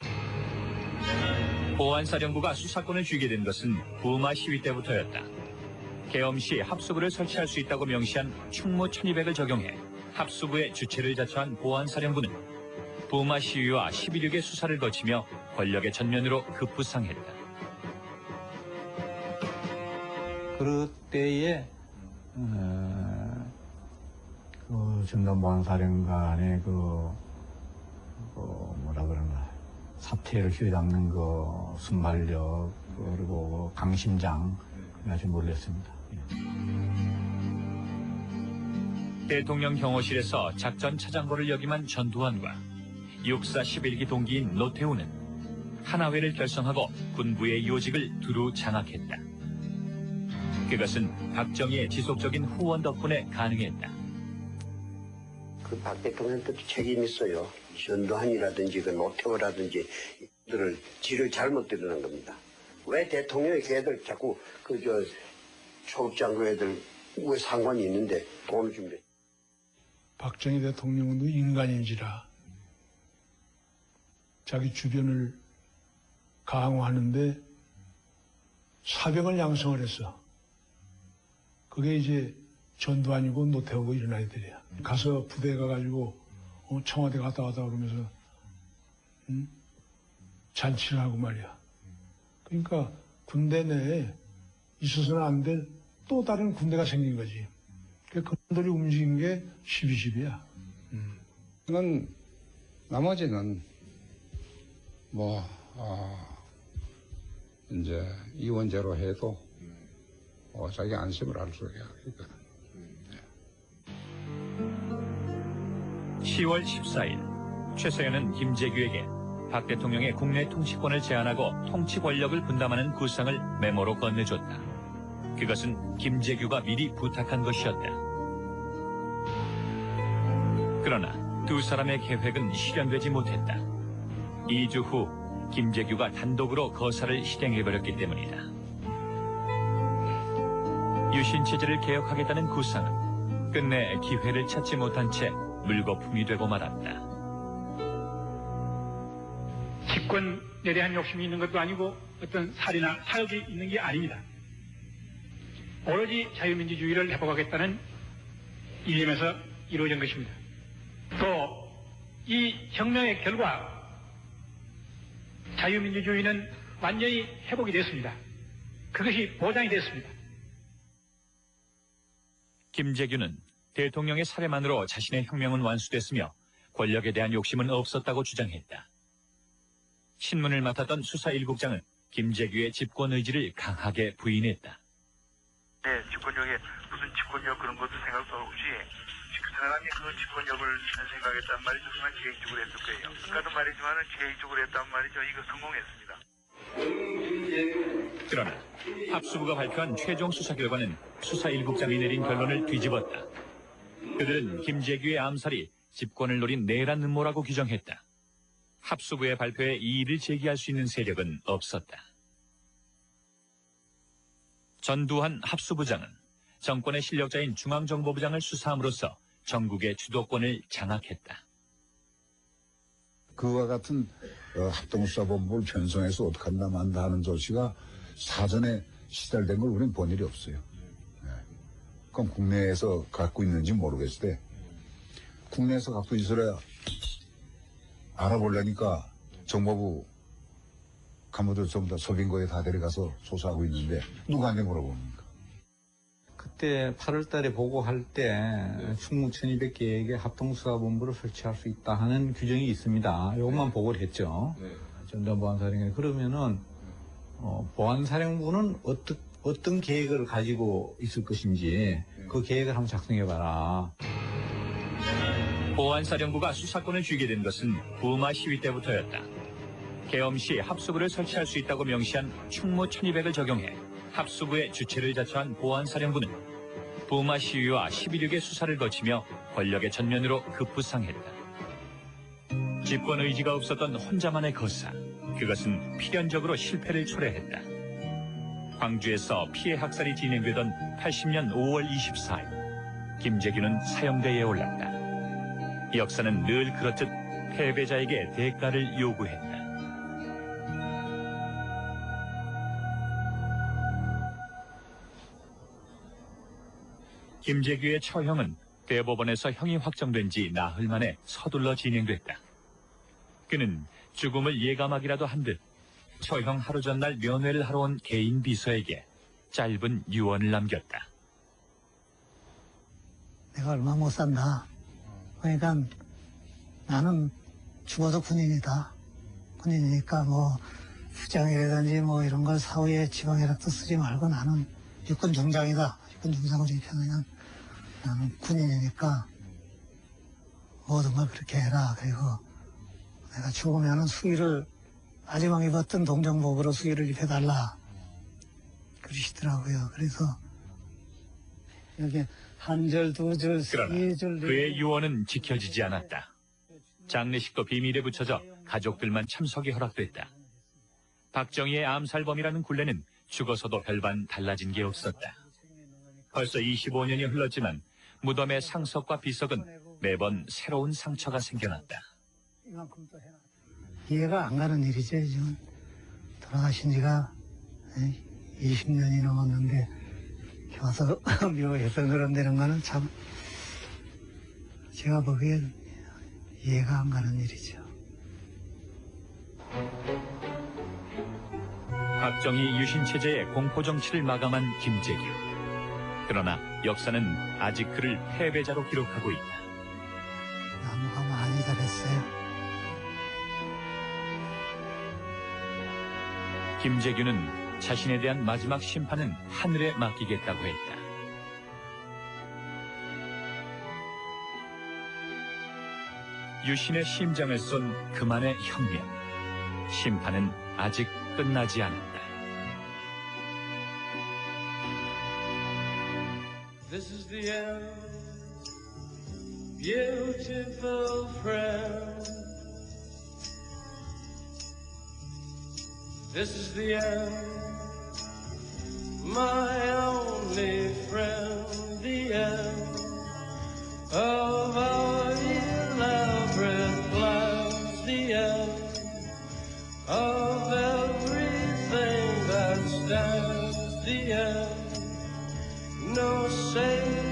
보안사령부가 수사권을 쥐게 된 것은 부마 시위 때부터였다. 계엄 시 합수부를 설치할 수 있다고 명시한 충무 1200을 적용해 합수부의 주체를 자처한 보안사령부는 부마 시위와 11.6의 수사를 거치며 권력의 전면으로 급부상했다. 그때에 전두환 보안사령관의 뭐라 그러나 사태를 휘어잡는 순발력 그리고 강심장 아주 놀랐습니다. 대통령 경호실에서 작전 차장보를 역임한 전두환과 육사 11기 동기인 노태우는 하나회를 결성하고 군부의 요직을 두루 장악했다. 그것은 박정희의 지속적인 후원 덕분에 가능했다. 그 박 대통령도 책임이 있어요. 전두환이라든지 그 노태우라든지 이들을 지를 잘못 드러난 겁니다. 왜 대통령이 걔들 자꾸 초급장교 애들 왜 상관이 있는데 돈을 준대. 박정희 대통령도 인간인지라 자기 주변을 강화하는데 사병을 양성을 했어. 그게 이제 전두환이고 노태우고 이런 아이들이야. 가서 부대에 가가지고 청와대 갔다 왔다 그러면서 잔치를 하고 말이야. 그러니까 군대 내에 있어서는 안 될 또 다른 군대가 생긴 거지. 그들이 움직인 게 12.12야. 는 나머지는 이제 이원제로 해도 자기 안심을 할 수 있거든. 10월 14일 최서연은 김재규에게 박 대통령의 국내 통치권을 제한하고 통치 권력을 분담하는 구상을 메모로 건네줬다. 그것은 김재규가 미리 부탁한 것이었다. 그러나 두 사람의 계획은 실현되지 못했다. 2주 후 김재규가 단독으로 거사를 실행해버렸기 때문이다. 유신체제를 개혁하겠다는 구상은 끝내 기회를 찾지 못한 채 물거품이 되고 말았다. 집권에 대한 욕심이 있는 것도 아니고 어떤 살이나 사욕이 있는 게 아닙니다. 오로지 자유민주주의를 회복하겠다는 이념에서 이루어진 것입니다. 또 이 혁명의 결과 자유민주주의는 완전히 회복이 됐습니다. 그것이 보장이 됐습니다. 김재규는 대통령의 사례만으로 자신의 혁명은 완수됐으며 권력에 대한 욕심은 없었다고 주장했다. 신문을 맡았던 수사 1국장은 김재규의 집권 의지를 강하게 부인했다. 네, 집권력에 무슨 집권력 그런 것도 생각도 없이 그 사람이 그 집권력을 생각했단 말이죠. 그만 계획적으로 했을 거예요. 아까도 말했지만은 계획적으로 했단 말이죠. 이거 성공했습니다. 그러나 합수부가 발표한 최종 수사 결과는 수사 1국장이 내린 결론을 뒤집었다. 그들은 김재규의 암살이 집권을 노린 내란 음모라고 규정했다. 합수부의 발표에 이의를 제기할 수 있는 세력은 없었다. 전두환 합수부장은 정권의 실력자인 중앙정보부장을 수사함으로써 전국의 주도권을 장악했다. 그와 같은 합동수사본부를 편성해서 어떻게 한다 만다 하는 조치가 사전에 시달된 걸 우리는 본 일이 없어요. 그럼 국내에서 갖고 있는지 모르겠을 때 국내에서 갖고 있어야 알아보려니까 정보부 간부들 전부 다 소빙고에 다 데려가서 조사하고 있는데 누구한테 물어봅니까? 그때 8월 달에 보고할 때 충무 1200개에게 합동수사본부를 설치할 수 있다 하는 규정이 있습니다. 이것만 보고를 했죠. 전두환 보안사령관이. 그러면은 보안사령부는 어떤 계획을 가지고 있을 것인지 그 계획을 한번 작성해봐라. 보안사령부가 수사권을 쥐게 된 것은 부마 시위 때부터였다. 계엄 시 합수부를 설치할 수 있다고 명시한 충무 1200을 적용해 합수부의 주체를 자처한 보안사령부는 부마 시위와 11.6의 수사를 거치며 권력의 전면으로 급부상했다. 집권 의지가 없었던 혼자만의 거사, 그것은 필연적으로 실패를 초래했다. 광주에서 피해 학살이 진행되던 80년 5월 24일, 김재규는 사형대에 올랐다. 역사는 늘 그렇듯 패배자에게 대가를 요구했다. 김재규의 처형은 대법원에서 형이 확정된 지 나흘 만에 서둘러 진행됐다. 그는 죽음을 예감하기라도 한 듯 처형 하루 전날 면회를 하러 온 개인 비서에게 짧은 유언을 남겼다. 내가 얼마 못 산다. 그러니까 나는 죽어도 군인이다. 군인이니까 수장이라든지 이런 걸 사후에 지방이라도 쓰지 말고 나는 육군 중장이다. 육군 중장으로 입혀놓으면 나는 군인이니까 모든 걸 그렇게 해라. 그리고 내가 죽으면은 수의를 마지막 입었던 동정복으로 수의를 입혀달라. 그러시더라고요. 그래서 여기 한 절, 두 절, 세 절. 그의 유언은 지켜지지 않았다. 장례식도 비밀에 붙여져 가족들만 참석이 허락됐다. 박정희의 암살범이라는 굴레는 죽어서도 별반 달라진 게 없었다. 벌써 25년이 흘렀지만 무덤의 상석과 비석은 매번 새로운 상처가 생겨났다. 이해가 안 가는 일이죠. 지금 돌아가신 지가 20년이 넘었는데 와서 묘해서 그런다는 거는 참 제가 보기엔 이해가 안 가는 일이죠. 박정희 유신 체제의 공포 정치를 마감한 김재규. 그러나 역사는 아직 그를 패배자로 기록하고 있다. 나무가 많이 자랐어요. 김재규는 자신에 대한 마지막 심판은 하늘에 맡기겠다고 했다. 유신의 심장을 쏜 그만의 혁명. 심판은 아직 끝나지 않았다. This is the end, beautiful friend. This is the end, my only friend. The end of our elaborate plans. The end of everything that stands. The end, no say